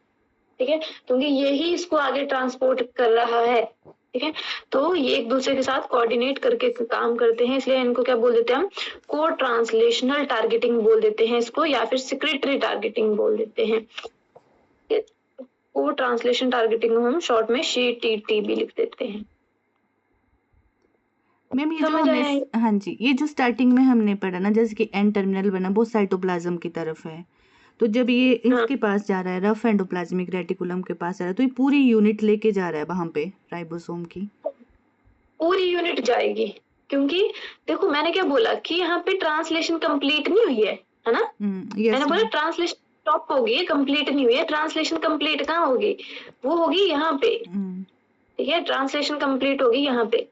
ठीक है, क्योंकि यही इसको आगे ट्रांसपोर्ट कर रहा है, ठीक है। तो ये एक दूसरे के साथ कोऑर्डिनेट करके काम करते हैं, इसलिए इनको क्या बोल देते हैं हम, को ट्रांसलेशनल टारगेटिंग बोल देते हैं इसको, या फिर सिक्रेटरी टारगेटिंग बोल देते हैं। को ट्रांसलेशन टारगेटिंग हम शॉर्ट में CTT भी लिख देते हैं। मैम ये जो हमने, हाँ जी, ये जो स्टार्टिंग में हमने पढ़ा ना, जैसे कि एन टर्मिनल बना वो साइटोप्लाज्म की तरफ है, तो जब ये इसके पास जा रहा है, रफ एंडोप्लाज्मिक रेटिकुलम के पास जा रहा है, तो ये पूरी यूनिट लेके जा रहा है वहां पे राइबोसोम की, पूरी यूनिट जाएगी, क्योंकि देखो मैंने क्या बोला कि यहाँ पे ट्रांसलेशन कंप्लीट नहीं हुई है ना, मैंने बोला ट्रांसलेशन स्टॉप होगी, कंप्लीट नहीं हुई है, ट्रांसलेशन कंप्लीट कहाँ होगी, वो होगी यहाँ पे, ठीक है, ट्रांसलेशन कंप्लीट होगी यहाँ पे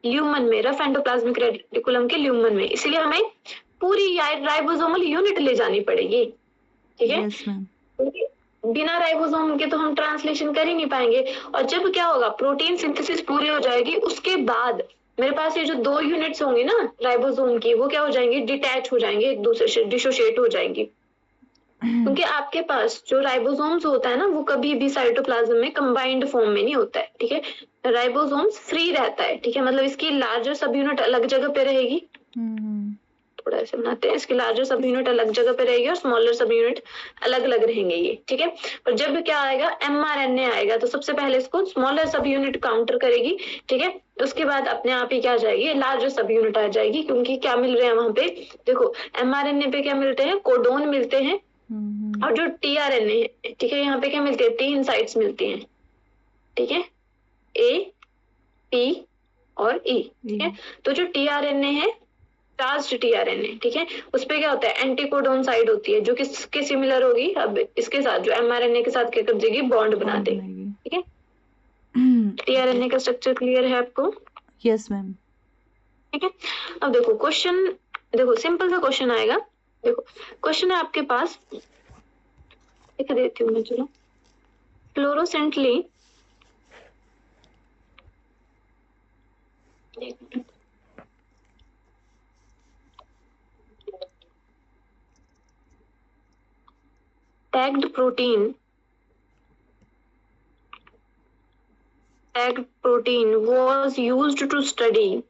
ल्यूमन में, रफ एंडोप्लाज्मिक रेटिकुलम के ल्यूमन में, इसलिए हमें पूरी राइबोसोमल यूनिट ले जानी पड़ेगी, ठीक है। बिना राइबोसोम के तो हम ट्रांसलेशन कर ही नहीं पाएंगे, और जब क्या होगा, प्रोटीन सिंथेसिस पूरी हो जाएगी, उसके बाद मेरे पास ये जो 2 यूनिट्स होंगी ना राइबोसोम की, वो क्या हो जाएंगी, डिटैच हो जाएंगे, एक दूसरे से डिसोशिएट हो जाएंगी, क्योंकि आपके पास जो राइबोसोम्स होता है ना वो कभी भी साइटोप्लाज्म में कंबाइंड फॉर्म में नहीं होता है, ठीक है, राइबोसोम्स फ्री रहता है, ठीक है, मतलब इसकी लार्जर सब यूनिट अलग जगह पे रहेगी, थोड़ा ऐसे बनाते हैं, इसकी लार्जर सब यूनिट अलग जगह पे रहेगी और स्मॉलर सब यूनिट अलग अलग रहेंगे ये, ठीक है। और जब क्या आएगा, mRNA आएगा, तो सबसे पहले इसको स्मॉलर सब यूनिट काउंटर करेगी, ठीक है, उसके बाद अपने आप ही क्या जाएगी, लार्जर सब यूनिट आ जाएगी, क्योंकि क्या मिल रहे हैं वहां पे, देखो mRNA पे क्या मिलते हैं, कोडोन मिलते हैं, और जो tRNA है, ठीक है, यहाँ पे क्या मिलते हैं, 3 साइट्स मिलती हैं, ठीक है, A, P और E, ठीक है। तो जो tRNA है, चार्ज्ड tRNA, ठीक है, उस पे क्या होता है, एंटीकोडोन साइड होती है, जो किसके सिमिलर होगी, अब इसके साथ जो mRNA के साथ क्या कर देगी, बॉन्ड बना देगी, ठीक है। tRNA का स्ट्रक्चर क्लियर है आपको? Yes ma'am. ठीक है, अब देखो क्वेश्चन, देखो सिंपल सा क्वेश्चन आएगा, देखो क्वेश्चन है आपके पास, लिख देती हूँ मैं, चलो, fluorescently tagged protein was used to study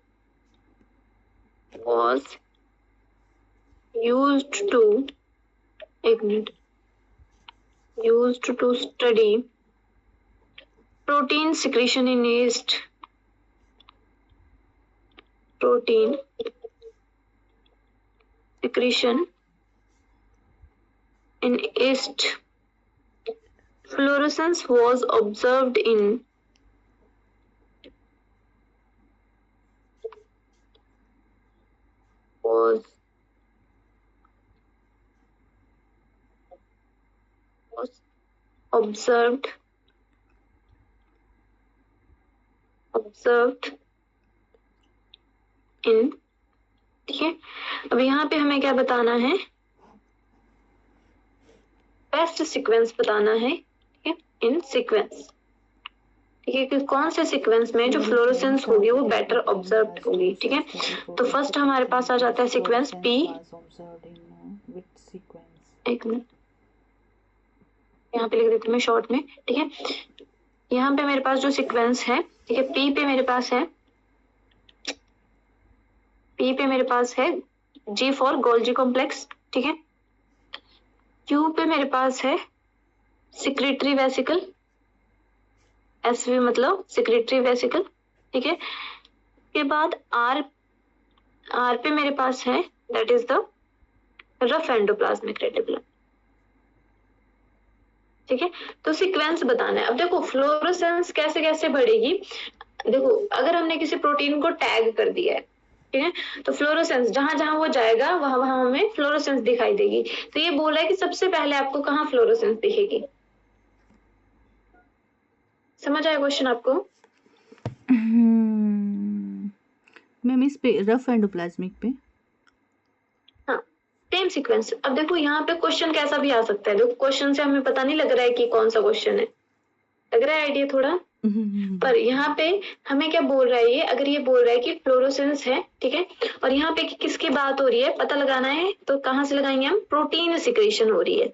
protein secretion in yeast, protein secretion in yeast. Fluorescence was observed in observed in ठीक है, अब यहाँ पे हमें क्या बताना है, बेस्ट सीक्वेंस बताना है, ठीक है, इन सीक्वेंस, ठीक है, कि कौन से सीक्वेंस में जो फ्लोरोसेंस होगी वो बेटर ऑब्जर्व होगी, ठीक है। तो फर्स्ट हमारे पास आ जाता है सीक्वेंस पी, एक मिनट यहाँ पे लिख देती हूँ मैं शॉर्ट में, ठीक है। यहाँ पे मेरे पास जो सीक्वेंस है, ठीक है, पी पे मेरे पास है, पी पे मेरे पास है जी फॉर गोल्जी कॉम्प्लेक्स, ठीक है। क्यू पे मेरे पास है सिक्रेटरी वेसिकल, एसवी मतलब सिक्रेटरी वेसिकल, ठीक है। के बाद आर, आर पे मेरे पास है that is the rough endoplasmic reticulum, ठीक है। तो सीक्वेंस बताना है। अब देखो फ्लोरोसेंस कैसे कैसे बढ़ेगी, देखो अगर हमने किसी प्रोटीन को टैग कर दिया है, ठीक है, तो फ्लोरोसेंस जहां जहां वो जाएगा वहां वहां हमें फ्लोरोसेंस दिखाई देगी। तो ये बोला है कि सबसे पहले आपको कहाँ फ्लोरोसेंस दिखेगी, समझ आया क्वेश्चन आपको? मैम इस पे रफ एंडोप्लाज्मिक पे, हाँ सेम सीक्वेंस। अब देखो यहाँ पे क्वेश्चन कैसा भी आ सकता है, देखो क्वेश्चन से हमें पता नहीं लग रहा है कि कौन सा क्वेश्चन है, लग रहा है आइडिया थोड़ा, पर यहाँ पे हमें क्या बोल रहा है ये, अगर ये बोल रहा है कि फ्लोरोसेंस है, ठीक है, और यहाँ पे किसकी बात हो रही है पता लगाना है, तो कहाँ से लगाएंगे हम, प्रोटीन सिक्रेशन हो रही है,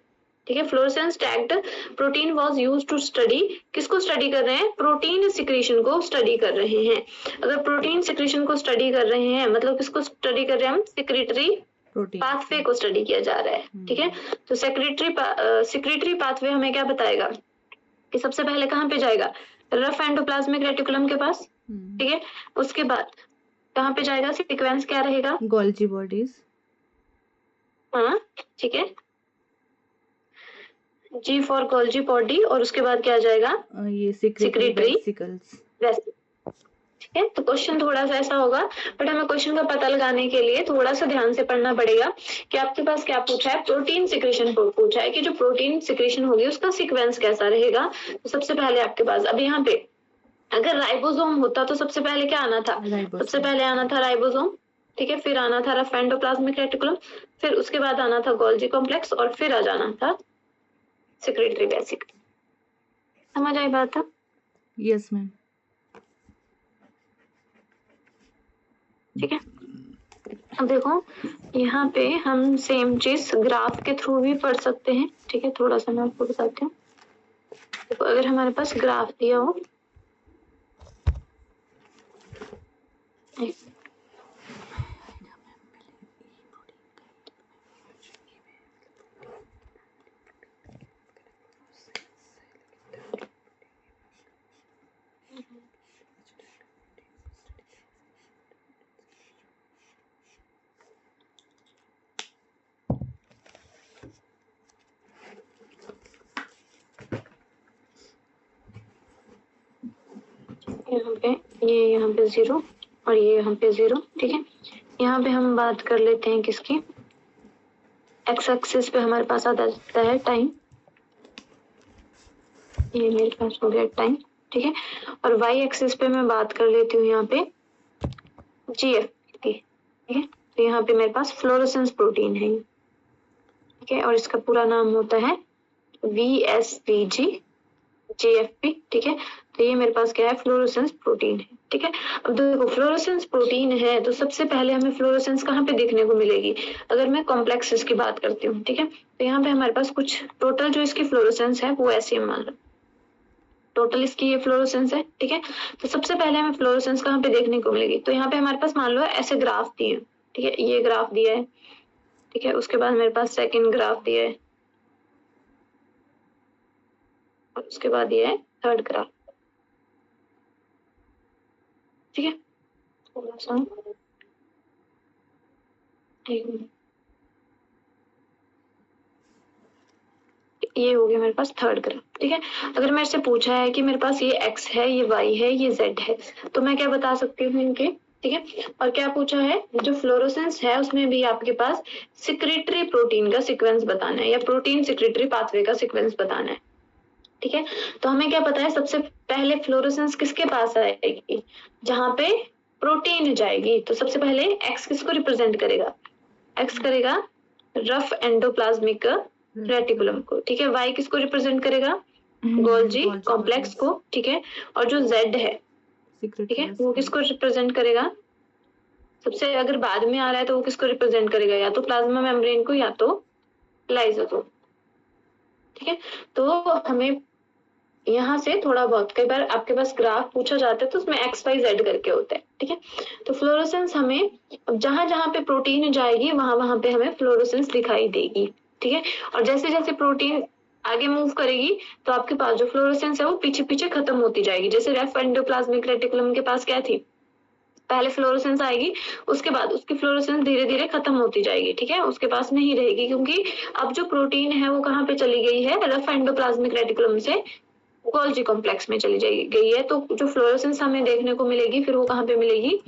ठीक है। Fluorescence tagged protein was used to study, किसको स्टडी कर रहे हैं, प्रोटीन सिक्रेशन को स्टडी कर रहे हैं। अगर प्रोटीन सिक्रेशन को स्टडी कर रहे हैं मतलब किसको स्टडी कर रहे हैं हम, सिक्रेटरी पाथवे को स्टडी किया जा रहा है, ठीक है। तो सिक्रेटरी पाथवे हमें क्या बताएगा कि सबसे पहले कहाँ पे जाएगा, रफ एंडोप्लाज्मिक रेटिकुलम के पास, ठीक है। उसके बाद कहाँ पे जाएगा, सीक्वेंस क्या रहेगा, गोल्जी बॉडीज, हाँ ठीक है, जी फॉर गोल्जी बॉडी, और उसके बाद क्या जाएगा, ये सिक्रेटरी वेसिकल्स, ठीक है। तो क्वेश्चन थोड़ा सा ऐसा होगा, बट हमें क्वेश्चन का पता लगाने के लिए थोड़ा सा ध्यान से पढ़ना पड़ेगा कि आपके पास क्या पूछा है, प्रोटीन सिक्रेशन पूछा है कि जो प्रोटीन सिक्रेशन होगी उसका सीक्वेंस कैसा रहेगा। तो सबसे पहले आपके पास, अब यहाँ पे अगर राइबोसोम होता तो सबसे पहले क्या आना था, सबसे पहले आना था राइबोसोम, ठीक है, फिर आना था रफ एंडोप्लाज्मिक रेटिकुलम, फिर उसके बाद आना था गोल्जी कॉम्प्लेक्स, और फिर आ जाना था सिक्रेटरी वेसिकल। समझ आई बात है? Yes ma'am. ठीक है, अब देखो यहाँ पे हम सेम चीज ग्राफ के थ्रू भी पढ़ सकते हैं, ठीक है। थोड़ा सा मैं आपको बताती हूँ, देखो अगर हमारे पास ग्राफ दिया हो, यहाँ पे ये यहाँ पे 0 और ये यहाँ पे 0, ठीक है। यहाँ पे हम बात कर लेते हैं किसकी, एक्स एक्सिस पे हमारे पास आ जाता है टाइम, ये मेरे पास हो गया टाइम, ठीक है। और वाई एक्सिस पे मैं बात कर लेती हूँ यहाँ पे जीएफ की, ठीक है। तो यहाँ पे मेरे पास फ्लोरोसेंस प्रोटीन है, ठीक है, और इसका पूरा नाम होता है VSPG JFP, ठीक है। तो ये मेरे पास क्या है, फ्लोरोसेंस प्रोटीन है, ठीक है। अब देखो फ्लोरोसेंस प्रोटीन है तो सबसे पहले हमें फ्लोरोसेंस कहाँ पे देखने को मिलेगी, अगर मैं कॉम्प्लेक्सेस की बात करती हूँ, ठीक है। तो यहाँ पे हमारे पास कुछ टोटल जो इसकी फ्लोरोसेंस है वो ऐसी मान लो, टोटल इसकी ये फ्लोरोसेंस है, ठीक है। तो सबसे पहले हमें फ्लोरोसेंस कहाँ पे देखने को मिलेगी, तो यहाँ पे हमारे पास मान लो ऐसे ग्राफ दिए, ठीक है, ये ग्राफ दिया है, ठीक है। उसके बाद मेरे पास सेकंड ग्राफ दिया है, और उसके बाद ये है थर्ड ग्राफ, ठीक है। थोड़ा सा एक मिनट, ये हो गया मेरे पास थर्ड ग्राफ, ठीक है। अगर मेरे से पूछा है कि मेरे पास ये x है, ये y है, ये z है, तो मैं क्या बता सकती हूँ इनके, ठीक है। और क्या पूछा है, जो फ्लोरोसेंस है उसमें भी आपके पास सिक्रेटरी प्रोटीन का सीक्वेंस बताना है या प्रोटीन सिक्रेटरी पाथवे का सीक्वेंस बताना है, ठीक है। तो हमें क्या पता है, सबसे पहले फ्लोरोसेंस किसके पास आएगी, जहाँ पे प्रोटीन जाएगी तो सबसे पहले एक्स किसको रिप्रेजेंट करेगा, एक्स करेगा रफ एंडोप्लाज्मिक रेटिकुलम को, ठीक है। वाई किसको रिप्रेजेंट करेगा, गोल्जी कॉम्प्लेक्स को, ठीक है। और जो जेड है, ठीक है, वो किसको रिप्रेजेंट करेगा, सबसे अगर बाद में आ रहा है तो वो किसको रिप्रेजेंट करेगा, या तो प्लाज्मा मेम्ब्रेन को या तो लाइसोसोम, ठीक है। तो हमें यहाँ से थोड़ा बहुत, कई बार आपके पास ग्राफ पूछा जाता है तो उसमें एक्स वाई जेड करके होता है, ठीक है। तो फ्लोरोसेंस हमें अब जहां जहां पे प्रोटीन जाएगी वहां वहां पे हमें फ्लोरोसेंस दिखाई देगी, ठीक है। और जैसे जैसे प्रोटीन आगे मूव करेगी तो आपके पास जो फ्लोरोसेंस है वो पीछे पीछे खत्म होती जाएगी। जैसे रेफ एंडोप्लाज्मिक रेटिकुलम के पास क्या थी, पहले फ्लोरोसेंस आएगी, उसके बाद उसकी फ्लोरोसेंस धीरे धीरे खत्म होती जाएगी, ठीक है, उसके पास नहीं रहेगी, क्योंकि अब जो प्रोटीन है वो कहाँ पे चली गई है, रफ एंडोप्लाज्मिक रेटिकुलम से गोल्जी कॉम्प्लेक्स में चली गई है। तो जो फ्लोरोसेंस हमें देखने को मिलेगी फिर वो कहाँ पे मिलेगी,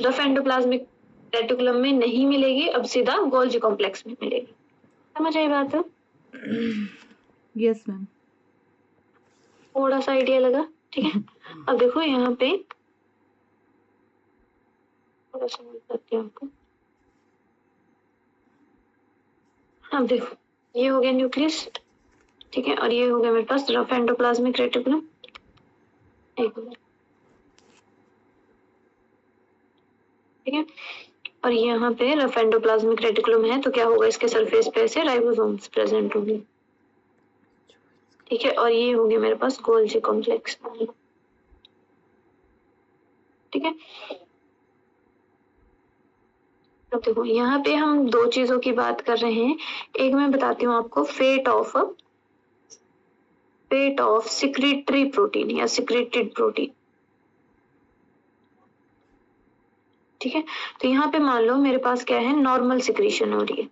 रफ एंडोप्लाज्मिक रेटिकुलम में नहीं मिलेगी, अब सीधा गोल्जी कॉम्प्लेक्स में मिलेगी। समझ आई बात? यस मैम, थोड़ा सा आइडिया लगा, ठीक है। अब देखो यहाँ पे थोड़ा सा बताती हूँ आपको। अब देखो ये हो गया न्यूक्लियस, ठीक है, और ये हो गया मेरे पास रफ एंडोप्लाज्मिक रेटिकुलम। एक मिनट, ठीक है। और यहाँ पे रफ एंडोप्लाज्मिक रेटिकुलम है तो क्या होगा, इसके सरफेस पे ऐसे राइबोसोम्स प्रेजेंट होंगे, ठीक है। और ये हो गया मेरे पास गोल्जी कॉम्प्लेक्स, ठीक है। अब देखो यहाँ पे हम दो चीजों की बात कर रहे हैं। एक मैं बताती हूँ आपको, फेट ऑफ सिक्रीटरी प्रोटीन या सिक्रीटेड प्रोटीन, ठीक है। तो यहाँ पे मान लो मेरे पास क्या है, नॉर्मल सिक्रीशन हो रही है,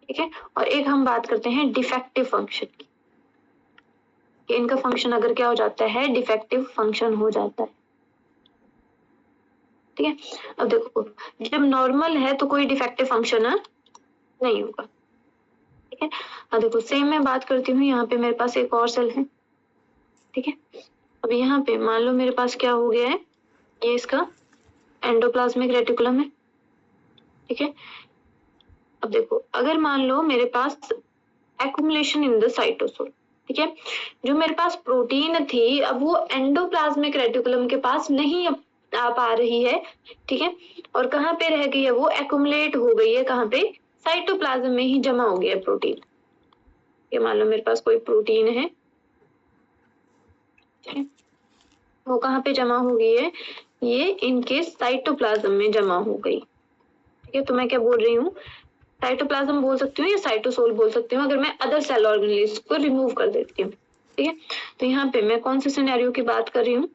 ठीक है। और एक हम बात करते हैं डिफेक्टिव फंक्शन की, कि इनका फंक्शन अगर क्या हो जाता है, डिफेक्टिव फंक्शन हो जाता है, ठीक है। अब देखो जब नॉर्मल है तो कोई डिफेक्टिव फंक्शन नहीं होगा, ठीक है। अब देखो सेम मैं बात करती हूँ, यहाँ पे मेरे पास एक और सेल है, ठीक है। अब यहाँ पे मान लो मेरे पास क्या हो गया है, ये इसका एंडोप्लाज्मिक रेटिकुलम है, ठीक है। अब देखो अगर मान लो मेरे पास एक्युमुलेशन इन द साइटोसोल, ठीक है, जो मेरे पास प्रोटीन थी अब वो एंडोप्लाज्मिक रेटिकुलम के पास नहीं आ पा रही है, ठीक है। और कहाँ पे रह गई है, वो एक्युमुलेट हो गई है, कहाँ पे, साइटोप्लाज्म में ही जमा हो गया प्रोटीन। ये मान लो मेरे पास कोई प्रोटीन है, वो कहाँ पे जमा हो गई है, ये इनके साइटोप्लाज्म में जमा हो गई, ठीक है। तो मैं क्या बोल रही हूँ, साइटोप्लाज्म बोल सकती हूँ या साइटोसोल बोल सकती हूँ, अगर मैं अदर सेल ऑर्गेनेल्स को रिमूव कर देती हूँ, ठीक है। तो यहाँ पे मैं कौन से सिनेरियो की बात कर रही हूँ,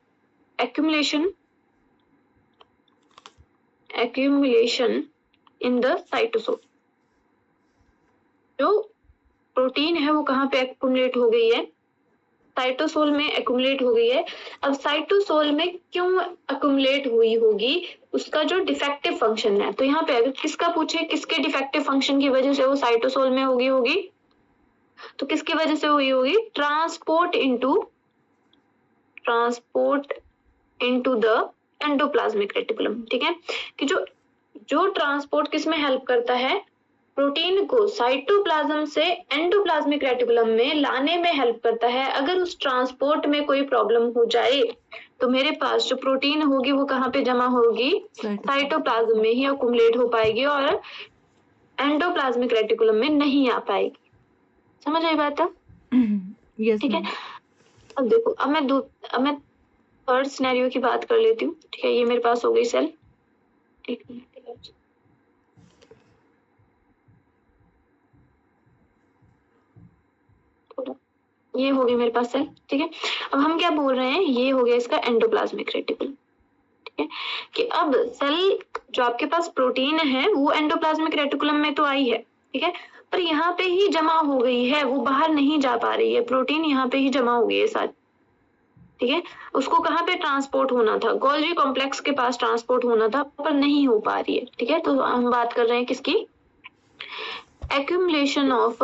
एक्यूमुलेशन इन द साइटोसोल। जो प्रोटीन है वो कहाँ पे एक्यूमुलेट हो गई है, साइटोसोल में एक्यूमुलेट हो गई है। अब साइटोसोल में क्यों एक्यूमुलेट हुई होगी, उसका जो डिफेक्टिव फंक्शन है, तो यहाँ पे अगर किसका पूछे किसके डिफेक्टिव फंक्शन की वजह से वो साइटोसोल में होगी, तो किसकी वजह से हुई होगी, transport into the endoplasmic reticulum, ठीक है। कि जो ट्रांसपोर्ट किस में हेल्प करता है, प्रोटीन को साइटोप्लाज्म से एंडोप्लाज्मिक रेटिकुलम में लाने में हेल्प करता है। अगर उस ट्रांसपोर्ट में कोई प्रॉब्लम हो जाए तो मेरे पास जो प्रोटीन होगी वो कहाँ पे जमा होगी, साइटोप्लाज्म में ही अकुमुलेट हो पाएगी और एंडोप्लाज्मिक रेटिकुलम में नहीं आ पाएगी। समझ आई बात? यस, ठीक है। अब देखो अब मैं थर्ड सिनेरियो की बात कर लेती हूँ, ठीक है। ये मेरे पास हो गई सेल, एक मिनट, ये हो गई मेरे पास सेल, ठीक है। अब हम क्या बोल रहे हैं, ये हो गया इसका एंडोप्लाज्मिक रेटिकुलम, ठीक है। कि अब सेल जो आपके पास प्रोटीन है वो एंडोप्लाज्मिक रेटिकुलम में तो आई है, ठीक है, पर यहाँ पे ही जमा हो गई है, वो बाहर नहीं जा पा रही है, प्रोटीन यहाँ पे ही जमा हो गई है साथ, ठीक है। उसको कहाँ पे ट्रांसपोर्ट होना था, गोल्जी कॉम्प्लेक्स के पास ट्रांसपोर्ट होना था, पर नहीं हो पा रही है, ठीक है। तो हम बात कर रहे हैं किसकी, accumulation of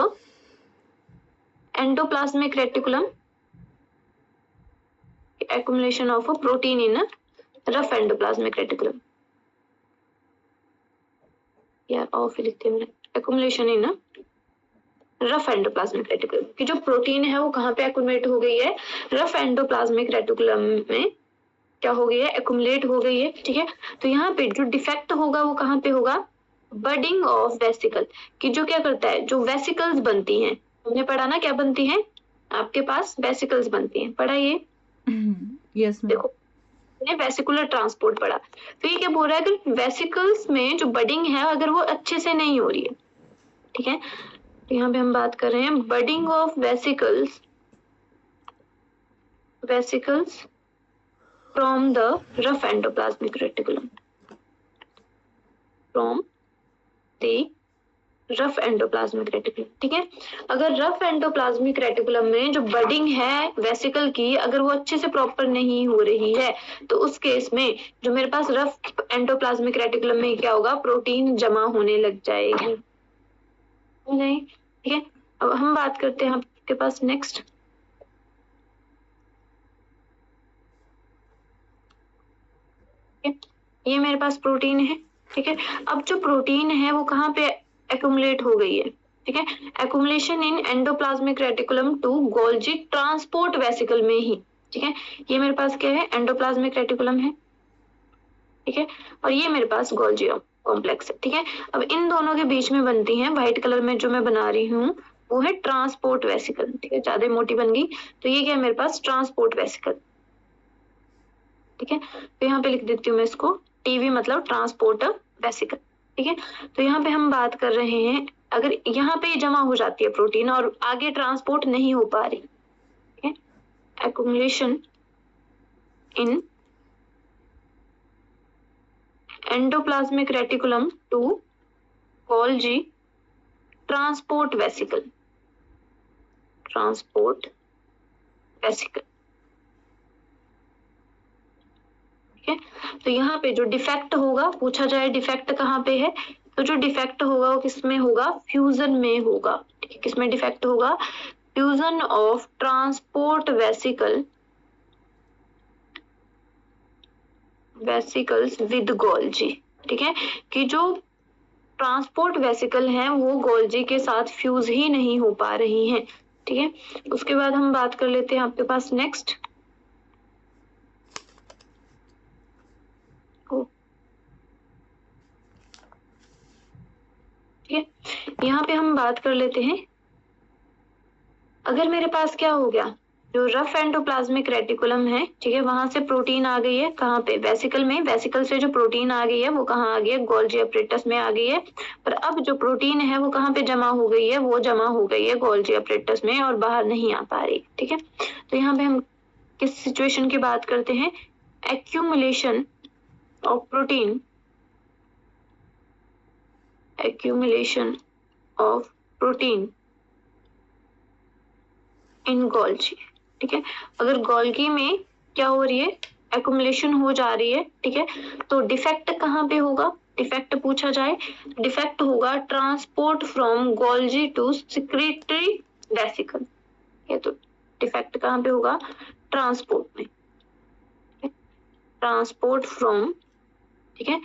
endoplasmic reticulum accumulation of a protein in a rough endoplasmic reticulum. यार ऑफ लिखते हैं, accumulation in a rough endoplasmic reticulum की जो प्रोटीन है वो कहाँ पे एक्यूमुलेट हो गई है, रफ एंडोप्लाज्मिक रेटिकुलम में क्या हो गई है, एक्यूमुलेट हो गई है। ठीक है, तो यहाँ पे जो डिफेक्ट होगा वो कहाँ पे होगा, बडिंग ऑफ वेसिकल की जो क्या करता है, जो वेसिकल्स बनती हैं, हमने पढ़ा ना क्या बनती हैं, आपके पास वेसिकल्स बनती हैं, पढ़ा ये? यस देखो वेसिकुलर ट्रांसपोर्ट पढ़ा। तो ये क्या बोल रहा है, अगर वेसिकल्स में जो बडिंग है अगर वो अच्छे से नहीं हो रही है, ठीक है, तो यहाँ पे हम बात कर रहे हैं budding of vesicles from the rough endoplasmic reticulum, from the rough endoplasmic reticulum. ठीक है, अगर रफ एंडोप्लाज्मिक रेटिकुलम में जो बडिंग है वेसिकल की अगर वो अच्छे से प्रॉपर नहीं हो रही है तो उस केस में जो मेरे पास रफ एंडोप्लाज्मिक रेटिकुलम में क्या होगा, प्रोटीन जमा होने लग जाएगी, नहीं? ठीक है, अब हम बात करते हैं आपके पास नेक्स्ट, ये मेरे पास प्रोटीन है। ठीक है, अब जो प्रोटीन है वो कहाँ पे एक्यूमुलेट हो गई है, ठीक है, accumulation in endoplasmic reticulum to Golgi transport vesicle में ही। ठीक है, ये मेरे पास क्या है, एंडोप्लाज्मिक रेटिकुलम है, ठीक है, और ये मेरे पास गोल्जी कॉम्प्लेक्स है। ठीक है, अब इन दोनों के बीच में बनती है, व्हाइट कलर में जो मैं बना रही हूँ वो है ट्रांसपोर्ट वेसिकल। ठीक है, ज्यादा मोटी बन गई तो ये क्या है मेरे पास, ट्रांसपोर्ट वेसिकल। ठीक है, तो यहाँ पे लिख देती हूँ मैं इसको, टीवी मतलब ट्रांसपोर्ट वेसिकल। ठीक है, तो यहाँ पे हम बात कर रहे हैं अगर यहाँ पे जमा हो जाती है प्रोटीन और आगे ट्रांसपोर्ट नहीं हो पा रही, ठीक है, accumulation in endoplasmic reticulum to Golgi transport vesicle, transport vesicle. ठीक है, तो यहाँ पे जो डिफेक्ट होगा, पूछा जाए डिफेक्ट कहाँ पे है, तो जो डिफेक्ट होगा वो किसमें होगा, फ्यूजन में होगा। ठीक है, किसमें डिफेक्ट होगा, fusion of transport vesicles with Golgi. ठीक है, कि जो ट्रांसपोर्ट वेसिकल हैं वो गोल्जी के साथ फ्यूज ही नहीं हो पा रही हैं। ठीक है, उसके बाद हम बात कर लेते हैं आपके पास नेक्स्ट, ठीक है, यहाँ पे हम बात कर लेते हैं अगर मेरे पास क्या हो गया, जो रफ एंडोप्लाज्मिक रेटिकुलम है, ठीक है, वहां से प्रोटीन आ गई है कहाँ पे, वेसिकल में, वेसिकल से जो प्रोटीन आ गई है वो कहाँ आ गई है, गोल्जी अपरेटस में आ गई है, पर अब जो प्रोटीन है वो कहाँ पे जमा हो गई है, वो जमा हो गई है गोल्जी अपरेटस में और बाहर नहीं आ पा रही। ठीक है, तो यहाँ पे हम किस सिचुएशन की बात करते हैं, accumulation of protein, accumulation of protein in Golgi. ठीक है, अगर गोल्गी में क्या हो रही है, एक्यूमुलेशन हो जा रही है, ठीक है, तो डिफेक्ट कहाँ पे होगा, डिफेक्ट पूछा जाए, डिफेक्ट होगा transport from Golgi to secretory vesicle. ये तो डिफेक्ट कहाँ पे होगा, ट्रांसपोर्ट में, ट्रांसपोर्ट फ्रॉम, ठीक है,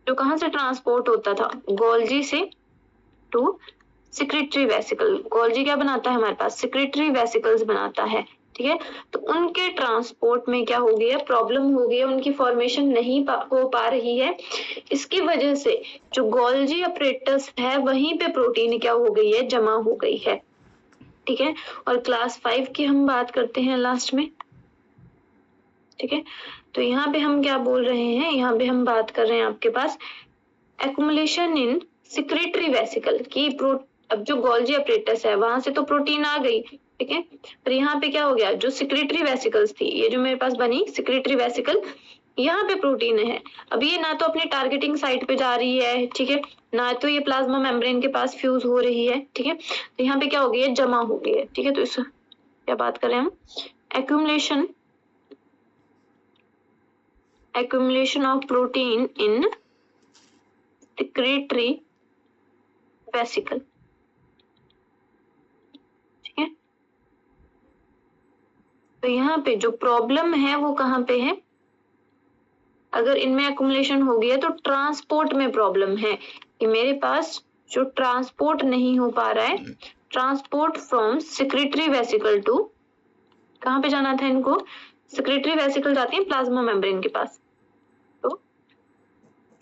जो कहाँ से ट्रांसपोर्ट होता था, गोल्जी से टू सिक्रेटरी वेसिकल। गोल्जी क्या बनाता है हमारे पास, सिक्रेटरी वेसिकल्स बनाता है। ठीक है, तो उनके ट्रांसपोर्ट में क्या हो गया, प्रॉब्लम हो गई है, उनकी फॉर्मेशन नहीं हो पा रही है, इसकी वजह से जो गोल्जी अपरेटस है वहीं पे प्रोटीन क्या हो गई है, जमा हो गई है। ठीक है, और क्लास 5 की हम बात करते हैं लास्ट में। ठीक है, तो यहाँ पे हम क्या बोल रहे हैं, यहाँ पे हम बात कर रहे हैं आपके पास एक्यूमुलेशन इन सिक्रेटरी वेसिकल की अब जो गोल्जी अपरेटस है वहां से तो प्रोटीन आ गई, ठीक है, पर यहाँ पे क्या हो गया, जो सिक्रेटरी वेसिकल्स थी, ये जो मेरे पास बनी सिक्रेटरी वेसिकल, यहाँ पे प्रोटीन है, अब ये ना तो अपनी टारगेटिंग साइट पे जा रही है, ठीक है, ना तो ये प्लाज्मा मेम्ब्रेन के पास फ्यूज हो रही है। ठीक है, तो यहाँ पे क्या हो गई है, जमा हो गई है। ठीक है, तो इस क्या बात कर रहे हैं हम, accumulation of protein in secretory vesicle। ठीक है, तो यहाँ पे जो प्रॉब्लम है वो कहाँ पे है? अगर इनमें एक्युमुलेशन हो गया तो ट्रांसपोर्ट में प्रॉब्लम है कि मेरे पास जो ट्रांसपोर्ट नहीं हो पा रहा है, transport from secretory vesicle to, कहाँ पे जाना था इनको? सिक्रेटरी वेसिकल जाती है प्लाज्मा मेम्ब्रेन के पास, तो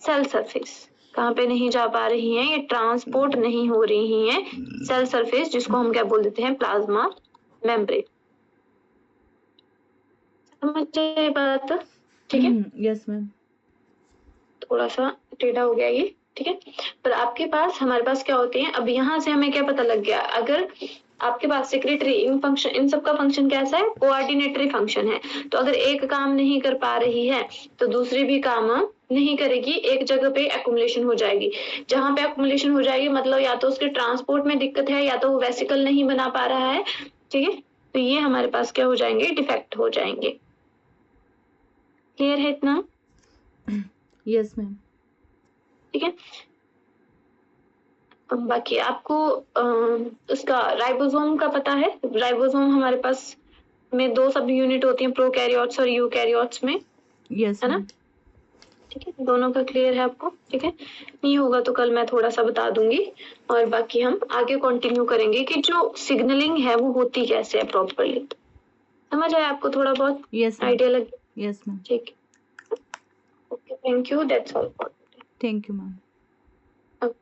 सेल सरफेस कहाँ पे नहीं जा पा रही हैं, ये ट्रांसपोर्ट नहीं हो रही हैं सेल सरफेस, जिसको हम क्या बोल देते हैं? Plasma membrane. समझ ये बात? ठीक है, यस मैम। थोड़ा सा टेढ़ा हो गया ये, ठीक है। पर आपके पास, हमारे पास क्या होते हैं, अब यहाँ से हमें क्या पता लग गया, अगर आपके पास सेक्रेटरी इन फंक्शन, इन सब का फंक्शन कैसा है? कोऑर्डिनेटरी फंक्शन है। तो अगर एक काम नहीं कर पा रही है तो दूसरी भी काम नहीं करेगी, एक जगह पे एक्युमुलेशन हो जाएगी। जहां पे एक्युमुलेशन हो जाएगी मतलब या तो उसके ट्रांसपोर्ट में दिक्कत है या तो वो वेसिकल नहीं बना पा रहा है, ठीक है। तो ये हमारे पास क्या हो जाएंगे? डिफेक्ट हो जाएंगे। क्लियर है इतना? Yes ma'am. ठीक है। बाकी आपको उसका राइबोसोम का पता है? राइबोसोम हमारे पास में दो सब यूनिट होती हैं, प्रोकैरियोट्स और यूकैरियोट्स में, यस है ना? मैम। ठीक है, दोनों का क्लियर है आपको? ठीक है, नहीं होगा तो कल मैं थोड़ा सा बता दूंगी, और बाकी हम आगे कंटिन्यू करेंगे कि जो सिग्नलिंग है वो होती कैसे है प्रॉपरली। समझ आया आपको थोड़ा बहुत? Yes ma'am. आइडिया लग? Yes ma'am. ठीक है, okay, thank you, that's all for thank you ma'am. Today.